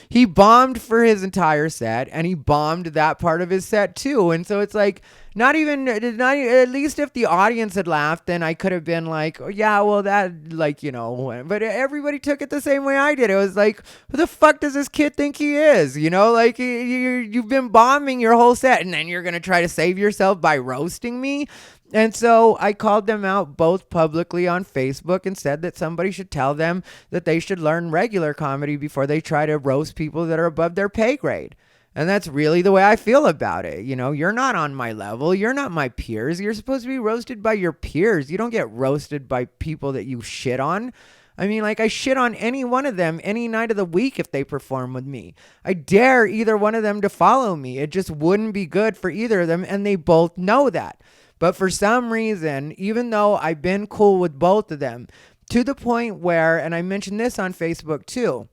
he bombed for his entire set, and he bombed that part of his set too. And so it's like, not at least if the audience had laughed, then I could have been like, oh, yeah, well that but everybody took it the same way I did. It was like, who the fuck does this kid think he is? Like you've been bombing your whole set and then you're going to try to save yourself by roasting me. And so I called them out both publicly on Facebook and said that somebody should tell them that they should learn regular comedy before they try to roast people that are above their pay grade. And that's really the way I feel about it. You're not on my level. You're not my peers. You're supposed to be roasted by your peers. You don't get roasted by people that you shit on. I mean, like I shit on any one of them any night of the week if they perform with me. I dare either one of them to follow me. It just wouldn't be good for either of them. And they both know that. But for some reason, even though I've been cool with both of them, to the point where, and I mentioned this on Facebook too,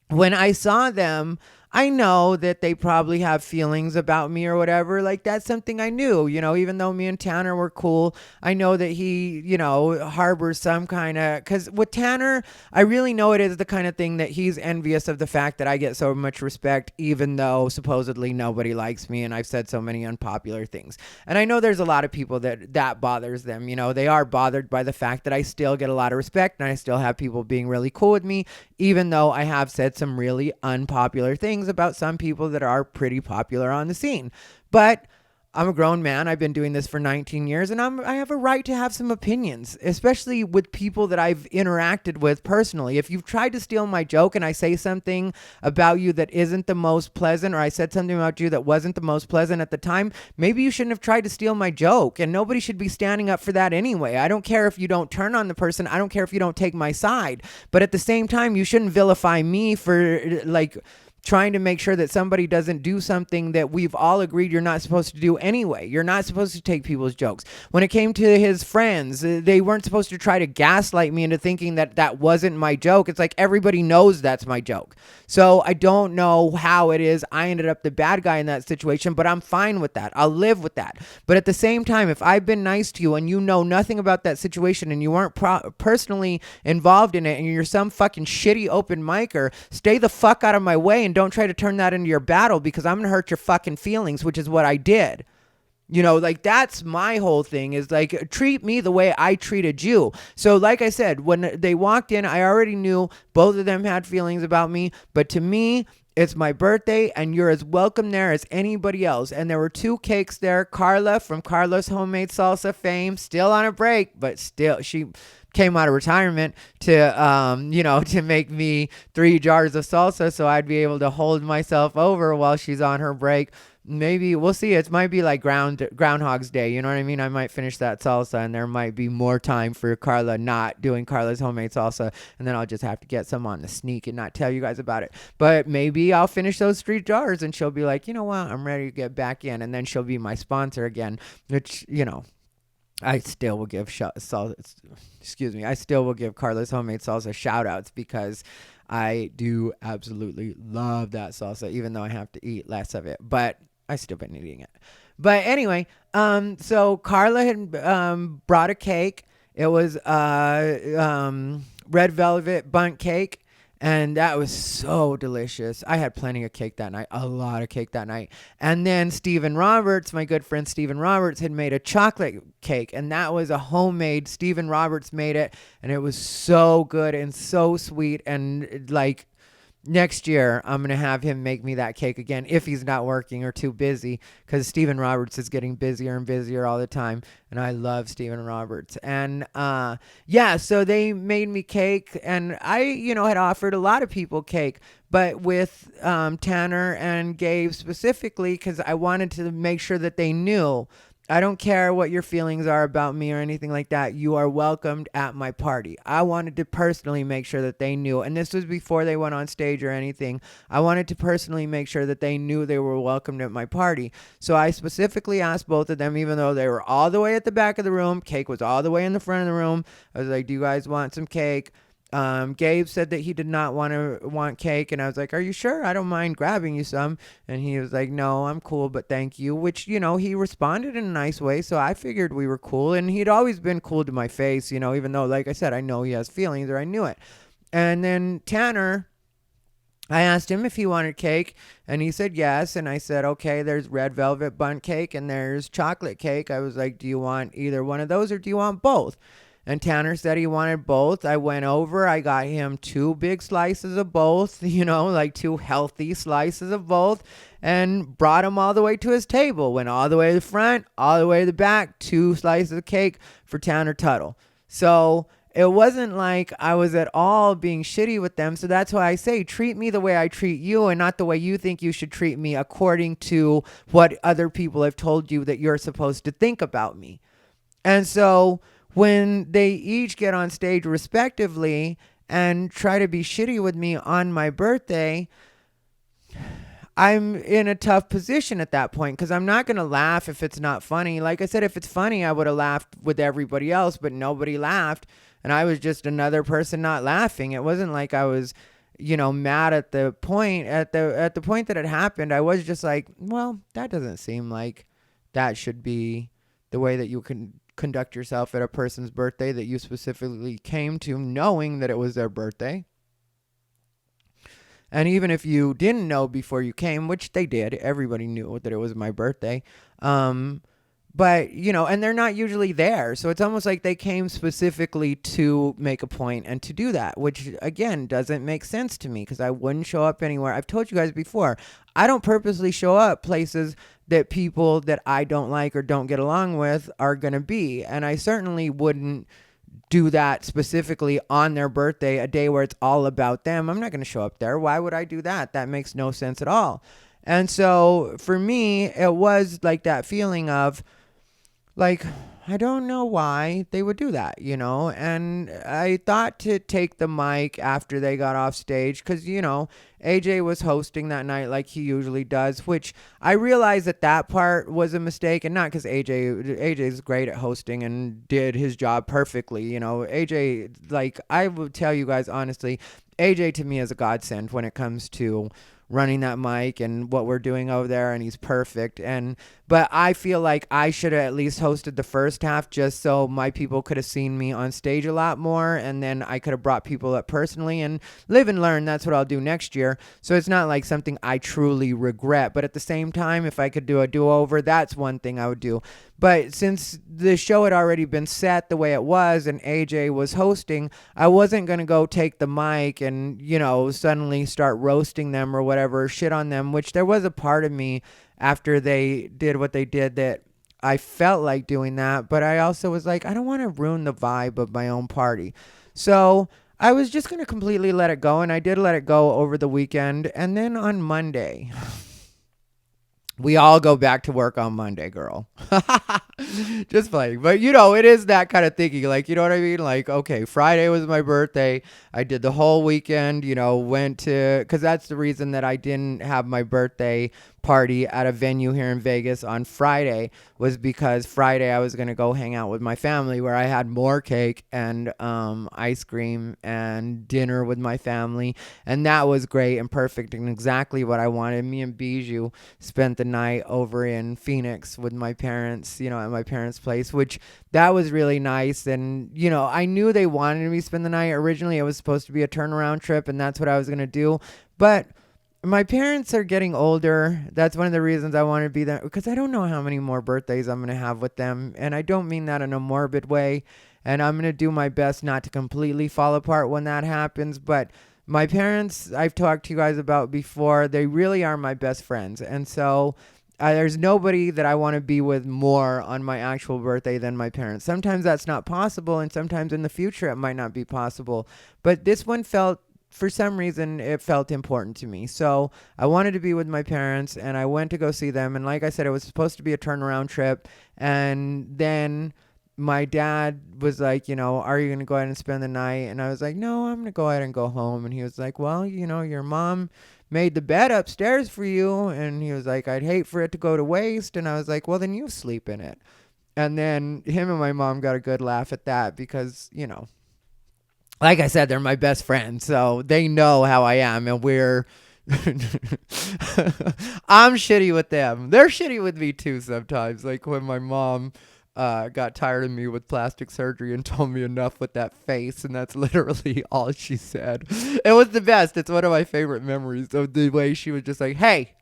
when I saw them, I know that they probably have feelings about me or whatever. Like that's something I knew, even though me and Tanner were cool, I know that he, harbors some kind of, cause with Tanner, I really know it is the kind of thing that he's envious of the fact that I get so much respect, even though supposedly nobody likes me. And I've said so many unpopular things. And I know there's a lot of people that bothers them. They are bothered by the fact that I still get a lot of respect and I still have people being really cool with me, even though I have said some really unpopular things about some people that are pretty popular on the scene. But I'm a grown man. I've been doing this for 19 years and I have a right to have some opinions, especially with people that I've interacted with personally. If you've tried to steal my joke and I say something about you that isn't the most pleasant, or I said something about you that wasn't the most pleasant at the time, maybe you shouldn't have tried to steal my joke, and nobody should be standing up for that anyway. I don't care if you don't turn on the person. I don't care if you don't take my side. But at the same time, you shouldn't vilify me for like trying to make sure that somebody doesn't do something that we've all agreed you're not supposed to do anyway. You're not supposed to take people's jokes. When it came to his friends, they weren't supposed to try to gaslight me into thinking that that wasn't my joke. It's like everybody knows that's my joke. So I don't know how it is I ended up the bad guy in that situation, but I'm fine with that. I'll live with that. But at the same time, if I've been nice to you and you know nothing about that situation and you weren't personally involved in it and you're some fucking shitty open micer, stay the fuck out of my way and don't try to turn that into your battle, because I'm going to hurt your fucking feelings, which is what I did. Like that's my whole thing, is like treat me the way I treated you. So like I said, when they walked in, I already knew Both of them had feelings about me, but to me, it's my birthday, and you're as welcome there as anybody else. And there were 2 cakes there. Carla from Carla's Homemade Salsa fame, still on a break, but still, she came out of retirement to, to make me 3 jars of salsa so I'd be able to hold myself over while she's on her break. Maybe we'll see. It might be like Groundhog's Day. You know what I mean? I might finish that salsa, and there might be more time for Carla not doing Carla's homemade salsa, and then I'll just have to get some on the sneak and not tell you guys about it. But maybe I'll finish those 3 jars, and she'll be like, you know what? I'm ready to get back in, and then she'll be my sponsor again, which, I still will give I still will give Carla's Homemade Salsa shout outs because I do absolutely love that salsa, even though I have to eat less of it, but I still been eating it. But anyway, so Carla had brought a cake. It was red velvet bundt cake. And that was so delicious. I had plenty of cake that night, a lot of cake that night. And then Stephen Roberts, my good friend Stephen Roberts, had made a chocolate cake. And that was a homemade, Stephen Roberts made it. And it was so good and so sweet. And like, next year, I'm going to have him make me that cake again if he's not working or too busy, because Stephen Roberts is getting busier and busier all the time, and I love Stephen Roberts. And so they made me cake, and I, had offered a lot of people cake, but with Tanner and Gabe specifically, because I wanted to make sure that they knew, I don't care what your feelings are about me or anything like that. You are welcomed at my party. I wanted to personally make sure that they knew, and this was before they went on stage or anything. I wanted to personally make sure that they knew they were welcomed at my party. So I specifically asked both of them, even though they were all the way at the back of the room, cake was all the way in the front of the room. I was like, do you guys want some cake? Gabe said that he did not want cake, and I was like, are you sure? I don't mind grabbing you some. And he was like, no, I'm cool, but thank you, which, he responded in a nice way, so I figured we were cool. And he'd always been cool to my face, even though, like I said, I know he has feelings, or I knew it. And then Tanner, I asked him if he wanted cake, and he said yes. And I said, okay, there's red velvet bundt cake and there's chocolate cake. I was like, do you want either one of those, or do you want both? And Tanner said he wanted both. I went over. I got him 2 big slices of both, like 2 healthy slices of both, and brought him all the way to his table. Went all the way to the front, all the way to the back, 2 slices of cake for Tanner Tuttle. So it wasn't like I was at all being shitty with them. So that's why I say, treat me the way I treat you, and not the way you think you should treat me according to what other people have told you that you're supposed to think about me. And so when they each get on stage respectively and try to be shitty with me on my birthday, I'm in a tough position at that point, because I'm not going to laugh if it's not funny. Like I said, if it's funny, I would have laughed with everybody else, but nobody laughed, and I was just another person not laughing. It wasn't like I was, mad at the point. At the point that it happened, I was just like, well, that doesn't seem like that should be the way that you can conduct yourself at a person's birthday that you specifically came to knowing that it was their birthday. And even if you didn't know before you came, which they did, everybody knew that it was my birthday. But, and they're not usually there. So it's almost like they came specifically to make a point and to do that, which, again, doesn't make sense to me, because I wouldn't show up anywhere. I've told you guys before, I don't purposely show up places that people that I don't like or don't get along with are going to be. And I certainly wouldn't do that specifically on their birthday, a day where it's all about them. I'm not going to show up there. Why would I do that? That makes no sense at all. And so for me, it was like that feeling of, like, I don't know why they would do that, and I thought to take the mic after they got off stage, because, AJ was hosting that night like he usually does, which I realized that part was a mistake, and not because AJ's great at hosting and did his job perfectly. AJ, like, I will tell you guys honestly, AJ to me is a godsend when it comes to running that mic and what we're doing over there, and he's perfect. But I feel like I should have at least hosted the first half just so my people could have seen me on stage a lot more, and then I could have brought people up personally and live and learn. That's what I'll do next year. So it's not like something I truly regret, but at the same time, if I could do a do-over, that's one thing I would do. But since the show had already been set the way it was and AJ was hosting, I wasn't going to go take the mic and, suddenly start roasting them or whatever, shit on them, which there was a part of me after they did what they did that I felt like doing that. But I also was like, I don't want to ruin the vibe of my own party. So I was just going to completely let it go. And I did let it go over the weekend. And then on Monday, we all go back to work on Monday, girl. Just playing. But, it is that kind of thinking. Like, you know what I mean? Like, okay, Friday was my birthday. I did the whole weekend, went to, because that's the reason that I didn't have my birthday party at a venue here in Vegas on Friday, was because Friday I was going to go hang out with my family, where I had more cake and ice cream and dinner with my family. And that was great and perfect and exactly what I wanted. Me and Bijou spent the night over in Phoenix with my parents, at my parents' place, which that was really nice. And, I knew they wanted me to spend the night. Originally, it was supposed to be a turnaround trip, and that's what I was going to do. But my parents are getting older. That's one of the reasons I want to be there, because I don't know how many more birthdays I'm going to have with them. And I don't mean that in a morbid way. And I'm going to do my best not to completely fall apart when that happens. But my parents, I've talked to you guys about before, they really are my best friends. And so there's nobody that I want to be with more on my actual birthday than my parents. Sometimes that's not possible, and sometimes in the future it might not be possible. But this one for some reason, it felt important to me. So I wanted to be with my parents, and I went to go see them. And like I said, it was supposed to be a turnaround trip. And then my dad was like, are you going to go ahead and spend the night? And I was like, no, I'm going to go ahead and go home. And he was like, well, your mom made the bed upstairs for you. And he was like, I'd hate for it to go to waste. And I was like, well, then you sleep in it. And then him and my mom got a good laugh at that because, like I said, they're my best friends, so they know how I am, and we're I'm shitty with them. They're shitty with me too sometimes. Like when my mom got tired of me with plastic surgery and told me enough with that face, and that's literally all she said. It was the best. It's one of my favorite memories of the way she was just like, hey,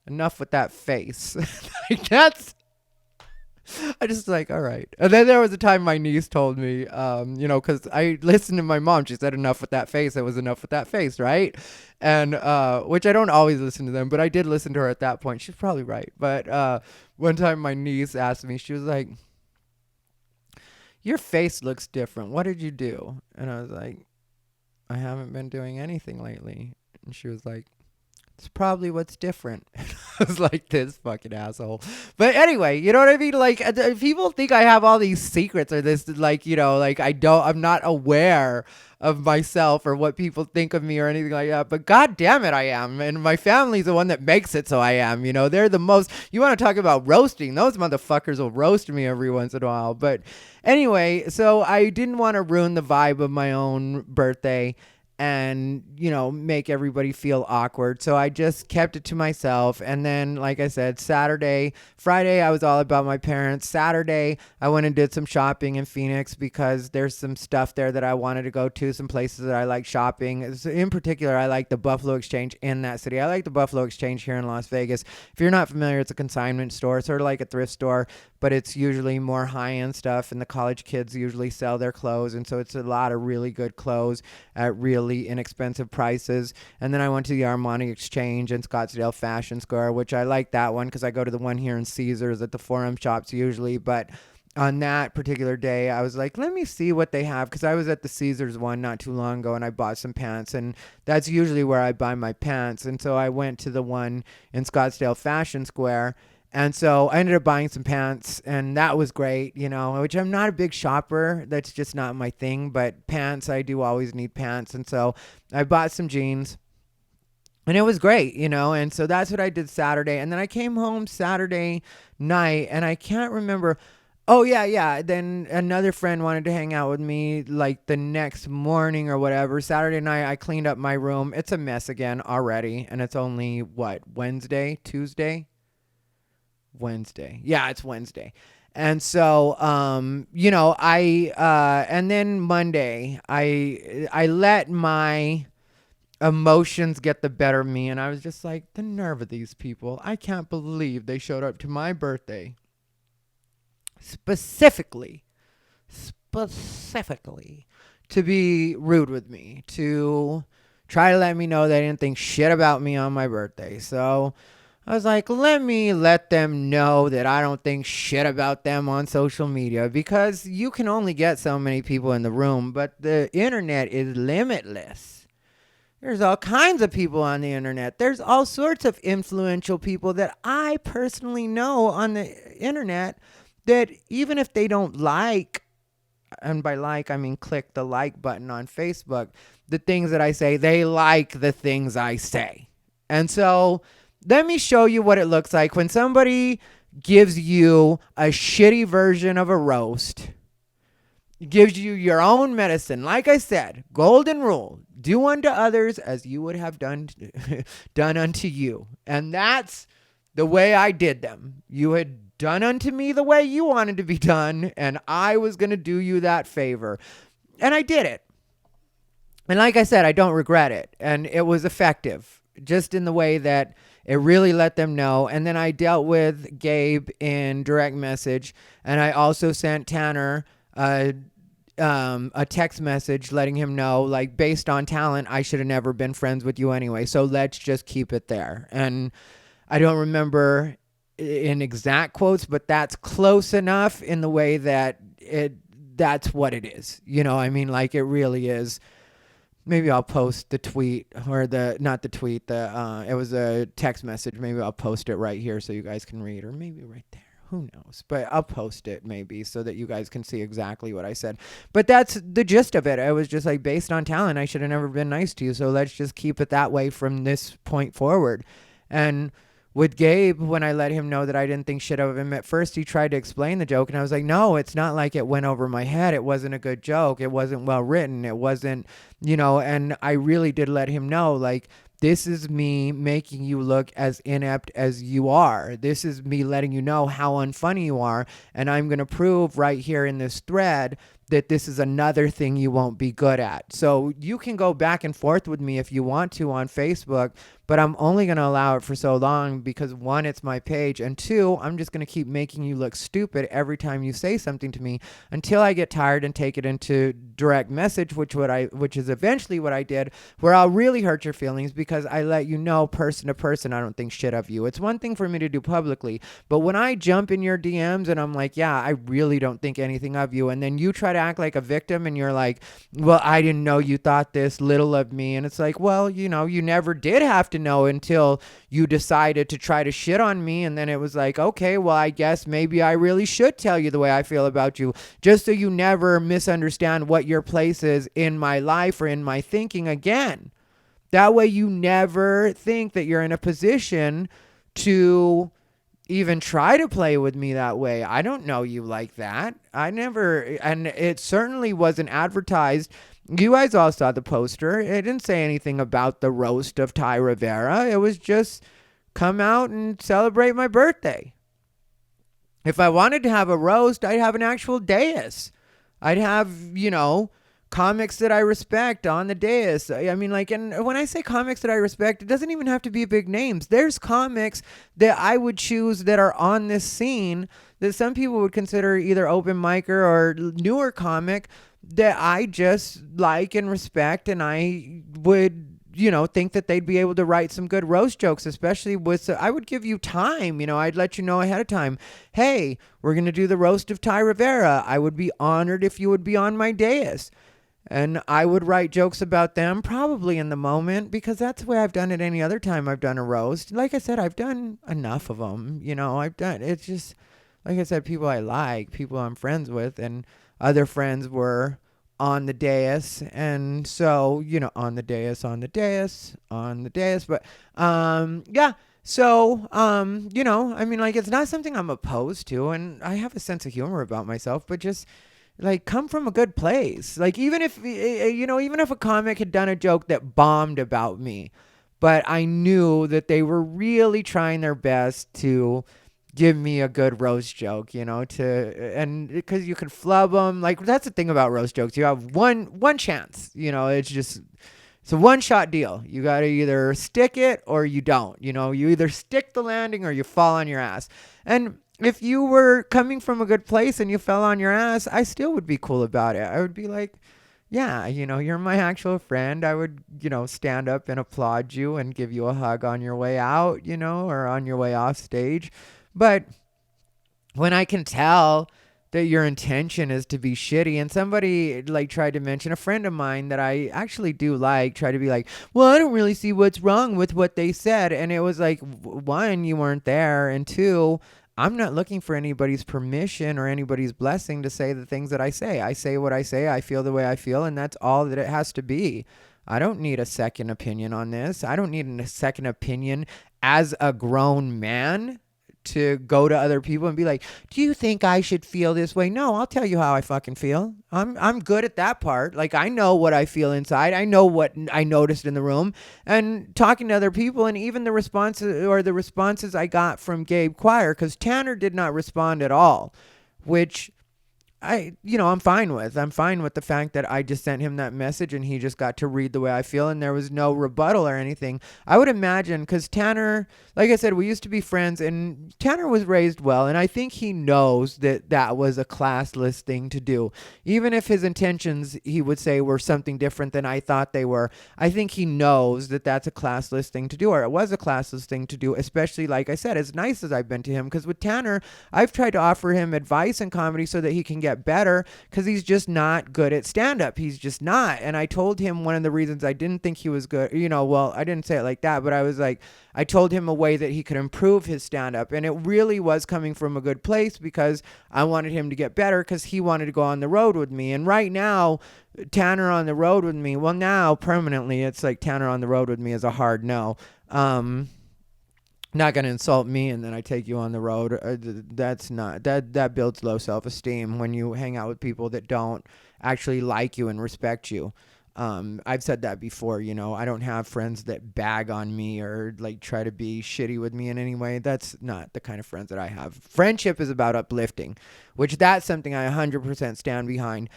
enough with that face. Like I just like, all right. And then there was a time my niece told me, because I listened to my mom. She said, enough with that face. It was enough with that face, right? And which I don't always listen to them, but I did listen to her at that point. She's probably right. But one time my niece asked me, she was like, your face looks different. What did you do? And I was like, I haven't been doing anything lately. And she was like, it's probably what's different. I was like, this fucking asshole. But anyway, you know what I mean? Like, people think I have all these secrets or this, like, I'm not aware of myself or what people think of me or anything like that. But God damn it, I am. And my family's the one that makes it so I am. They're the most, you want to talk about roasting. Those motherfuckers will roast me every once in a while. But anyway, so I didn't want to ruin the vibe of my own birthday and make everybody feel awkward, so I just kept it to myself. And then, like I said, Friday I was all about my parents. Saturday I went and did some shopping in Phoenix because there's some stuff there that I wanted to go to, some places that I like shopping. In particular, I like the Buffalo Exchange in that city. I like the Buffalo Exchange here in Las Vegas. If you're not familiar, it's a consignment store, sort of like a thrift store, but it's usually more high-end stuff, and the college kids usually sell their clothes, and so it's a lot of really good clothes at really inexpensive prices. And then I went to the Armani Exchange and Scottsdale Fashion Square, which I like that one because I go to the one here in Caesars at the Forum shops usually. But on that particular day, I was like, let me see what they have, because I was at the Caesars one not too long ago and I bought some pants, and that's usually where I buy my pants. And so I went to the one in Scottsdale Fashion Square. And so I ended up buying some pants, and that was great, which I'm not a big shopper. That's just not my thing. But pants, I do always need pants. And so I bought some jeans, and it was great, And so that's what I did Saturday. And then I came home Saturday night, and I can't remember. Oh yeah. Then another friend wanted to hang out with me like the next morning or whatever. Saturday night I cleaned up my room. It's a mess again already, and it's only what, Wednesday, Tuesday? Wednesday. Yeah, it's Wednesday. And so and then Monday I let my emotions get the better of me, and I was just like, the nerve of these people. I can't believe they showed up to my birthday specifically to be rude with me, to try to let me know they didn't think shit about me on my birthday. So I was like, let me let them know that I don't think shit about them on social media, because you can only get so many people in the room, but the internet is limitless. There's all kinds of people on the internet. There's all sorts of influential people that I personally know on the internet that even if they don't like, and by like, I mean click the like button on Facebook, the things that I say, they like the things I say. And so let me show you what it looks like when somebody gives you a shitty version of a roast, gives you your own medicine. Like I said, golden rule, do unto others as you would have done unto you. And that's the way I did them. You had done unto me the way you wanted to be done, and I was going to do you that favor. And I did it. And like I said, I don't regret it. And it was effective, just in the way that it really let them know. And then I dealt with Gabe in direct message, and I also sent Tanner a text message letting him know, like, based on talent, I should have never been friends with you anyway. So let's just keep it there. And I don't remember in exact quotes, but that's close enough in the way that that's what it is. You know, I mean, like, it really is. Maybe I'll post the tweet, or not the tweet, it was a text message. Maybe I'll post it right here so you guys can read, or maybe right there. Who knows? But I'll post it maybe so that you guys can see exactly what I said. But that's the gist of it. I was just like, based on talent, I should have never been nice to you. So let's just keep it that way from this point forward. And with Gabe, when I let him know that I didn't think shit of him, at first he tried to explain the joke, and I was like, no, it's not like it went over my head. It wasn't a good joke. It wasn't well written. It wasn't, and I really did let him know, like, this is me making you look as inept as you are. This is me letting you know how unfunny you are, and I'm going to prove right here in this thread that this is another thing you won't be good at. So you can go back and forth with me if you want to on Facebook, but I'm only going to allow it for so long because, one, it's my page, and two, I'm just going to keep making you look stupid every time you say something to me until I get tired and take it into direct message, which is eventually what I did, where I'll really hurt your feelings because I let you know person to person I don't think shit of you. It's one thing for me to do publicly, but when I jump in your DMs and I'm like, yeah, I really don't think anything of you, and then you try to act like a victim and you're like, well, I didn't know you thought this little of me, and it's like, well, you never did have to know until you decided to try to shit on me, and then it was like, okay, well, I guess maybe I really should tell you the way I feel about you, just so you never misunderstand what your place is in my life or in my thinking again. That way you never think that you're in a position to even try to play with me that way. I don't know you like that. I never, and it certainly wasn't advertised. You guys all saw the poster. It didn't say anything about the roast of Thai Rivera. It was just come out and celebrate my birthday. If I wanted to have a roast, I'd have an actual dais. I'd have, comics that I respect on the dais. I mean, like, and when I say comics that I respect, it doesn't even have to be big names. There's comics that I would choose that are on this scene that some people would consider either open micer or newer comic that I just like and respect, and I would, think that they'd be able to write some good roast jokes, especially with, I would give you time, I'd let you know ahead of time, hey, we're going to do the roast of Thai Rivera. I would be honored if you would be on my dais. And I would write jokes about them probably in the moment, because that's the way I've done it any other time I've done a roast. Like I said, I've done enough of them. It's just, like I said, people I like, people I'm friends with, and other friends were on the dais. And so, on the dais. But, yeah. So, I mean, like, it's not something I'm opposed to, and I have a sense of humor about myself, but just like come from a good place. Like, even if, even if a comic had done a joke that bombed about me, but I knew that they were really trying their best to give me a good roast joke, and because you can flub them. Like, that's the thing about roast jokes. You have one chance, it's a one shot deal. You got to either stick it or you don't. You either stick the landing or you fall on your ass. And if you were coming from a good place and you fell on your ass, I still would be cool about it. I would be like, yeah, you're my actual friend. I would, stand up and applaud you and give you a hug on your way out, or on your way off stage. But when I can tell that your intention is to be shitty, and somebody like tried to mention, a friend of mine that I actually do like, try to be like, well, I don't really see what's wrong with what they said. And it was like, one, you weren't there, and two, I'm not looking for anybody's permission or anybody's blessing to say the things that I say. I say what I say, I feel the way I feel, and that's all that it has to be. I don't need a second opinion on this. I don't need a second opinion as a grown man to go to other people and be like, do you think I should feel this way? No, I'll tell you how I fucking feel. I'm good at that part. Like, I know what I feel inside. I know what I noticed in the room, and talking to other people, and even the responses I got from Gabe Choir, because Tanner did not respond at all, which I'm fine with. I'm fine with the fact that I just sent him that message and he just got to read the way I feel, and there was no rebuttal or anything. I would imagine, because Tanner, like I said, we used to be friends, and Tanner was raised well, and I think he knows that that was a classless thing to do. Even if his intentions, he would say, were something different than I thought they were, I think he knows that that's a classless thing to do, or it was a classless thing to do, especially, like I said, as nice as I've been to him, because with Tanner, I've tried to offer him advice in comedy so that he can get better, because he's just not good at stand-up. He's just not. And I told him one of the reasons I didn't think he was good, well, I didn't say it like that, but I was like, I told him a way that he could improve his stand-up, and it really was coming from a good place, because I wanted him to get better, because he wanted to go on the road with me. And right now, Tanner on the road with me, well, now permanently it's like Tanner on the road with me is a hard no. Not going to insult me and then I take you on the road. That builds low self-esteem when you hang out with people that don't actually like you and respect you. I've said that before, I don't have friends that bag on me or like try to be shitty with me in any way. That's not the kind of friends that I have. Friendship is about uplifting, which that's something I 100% stand behind.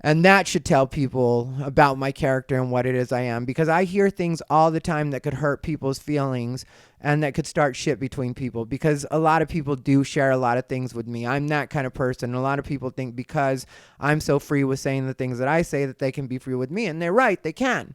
And that should tell people about my character and what it is I am, because I hear things all the time that could hurt people's feelings and that could start shit between people, because a lot of people do share a lot of things with me. I'm that kind of person. A lot of people think because I'm so free with saying the things that I say that they can be free with me. And they're right. They can.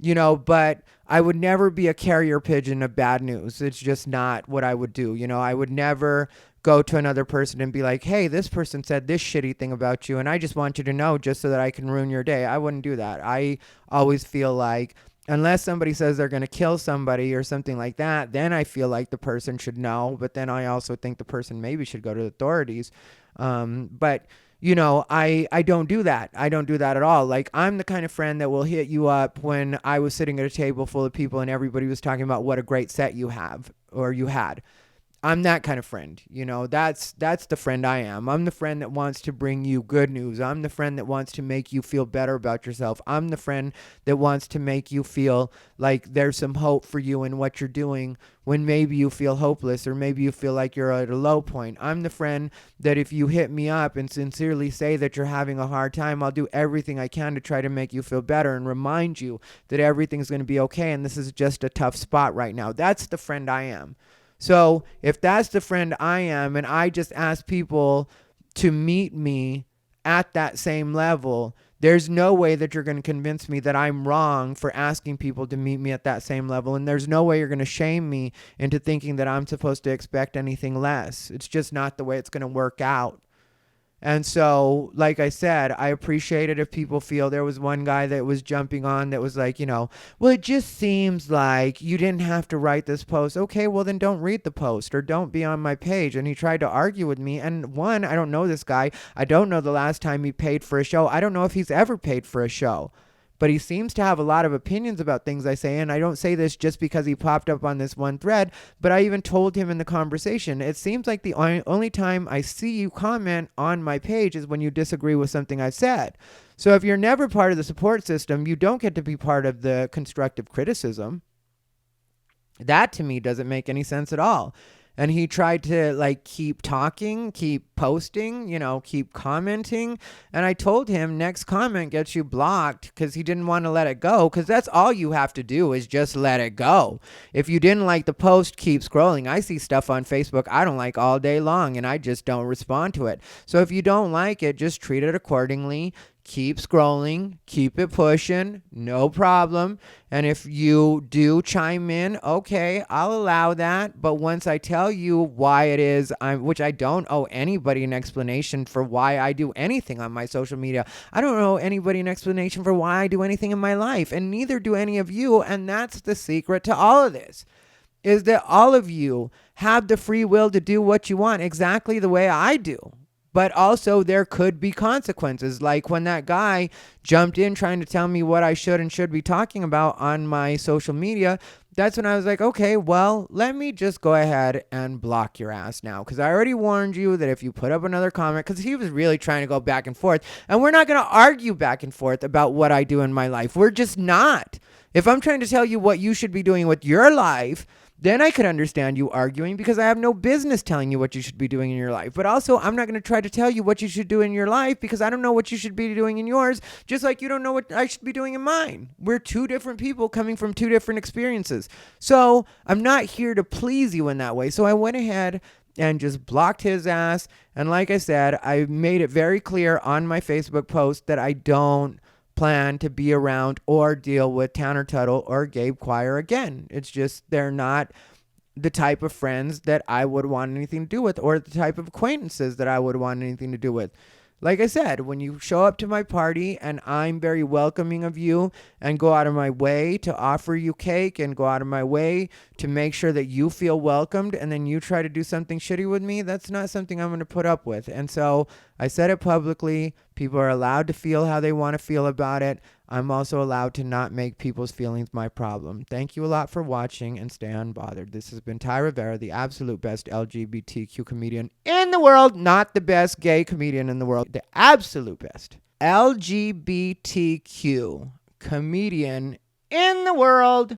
But I would never be a carrier pigeon of bad news. It's just not what I would do. I would never go to another person and be like, hey, this person said this shitty thing about you, and I just want you to know just so that I can ruin your day. I wouldn't do that. I always feel like unless somebody says they're going to kill somebody or something like that, then I feel like the person should know. But then I also think the person maybe should go to the authorities. But I don't do that. I don't do that at all. Like, I'm the kind of friend that will hit you up when I was sitting at a table full of people and everybody was talking about what a great set you have or you had. I'm that kind of friend. That's the friend I am. I'm the friend that wants to bring you good news. I'm the friend that wants to make you feel better about yourself. I'm the friend that wants to make you feel like there's some hope for you in what you're doing when maybe you feel hopeless or maybe you feel like you're at a low point. I'm the friend that if you hit me up and sincerely say that you're having a hard time, I'll do everything I can to try to make you feel better and remind you that everything's going to be okay and this is just a tough spot right now. That's the friend I am. So if that's the friend I am, and I just ask people to meet me at that same level, there's no way that you're going to convince me that I'm wrong for asking people to meet me at that same level. And there's no way you're going to shame me into thinking that I'm supposed to expect anything less. It's just not the way it's going to work out. And so, like I said, I appreciate it if people feel. There was one guy that was jumping on that was like, well, it just seems like you didn't have to write this post. Okay, well, then don't read the post or don't be on my page. And he tried to argue with me. And one, I don't know this guy. I don't know the last time he paid for a show. I don't know if he's ever paid for a show. but he seems to have a lot of opinions about things I say. And I don't say this just because he popped up on this one thread, but I even told him in the conversation, it seems like the only time I see you comment on my page is when you disagree with something I've said. So if you're never part of the support system, you don't get to be part of the constructive criticism. That to me doesn't make any sense at all. And he tried to like keep talking, keep posting, keep commenting. And I told him next comment gets you blocked, because he didn't want to let it go, because that's all you have to do is just let it go. If you didn't like the post, keep scrolling. I see stuff on Facebook I don't like all day long, and I just don't respond to it. So if you don't like it, just treat it accordingly. Keep scrolling, keep it pushing, no problem. And if you do chime in, okay, I'll allow that. But once I tell you why it is, which I don't owe anybody an explanation for why I do anything on my social media. I don't owe anybody an explanation for why I do anything in my life, and neither do any of you. And that's the secret to all of this, is that all of you have the free will to do what you want exactly the way I do. But also there could be consequences, like when that guy jumped in trying to tell me what I should and should be talking about on my social media. That's when I was like, okay, well, let me just go ahead and block your ass now, because I already warned you that if you put up another comment, because he was really trying to go back and forth, and we're not going to argue back and forth about what I do in my life. We're just not. If I'm trying to tell you what you should be doing with your life, then I could understand you arguing, because I have no business telling you what you should be doing in your life. But also, I'm not going to try to tell you what you should do in your life, because I don't know what you should be doing in yours, just like you don't know what I should be doing in mine. We're two different people coming from two different experiences. So I'm not here to please you in that way. So I went ahead and just blocked his ass. And like I said, I made it very clear on my Facebook post that I don't plan to be around or deal with Tanner Tuttle or Gabe Choir again. It's just they're not the type of friends that I would want anything to do with, or the type of acquaintances that I would want anything to do with. Like I said, when you show up to my party and I'm very welcoming of you and go out of my way to offer you cake and go out of my way to make sure that you feel welcomed, and then you try to do something shitty with me, that's not something I'm going to put up with. And so I said it publicly. People are allowed to feel how they want to feel about it. I'm also allowed to not make people's feelings my problem. Thank you a lot for watching, and stay unbothered. This has been Thai Rivera, the absolute best LGBTQ comedian in the world, not the best gay comedian in the world, the absolute best LGBTQ comedian in the world.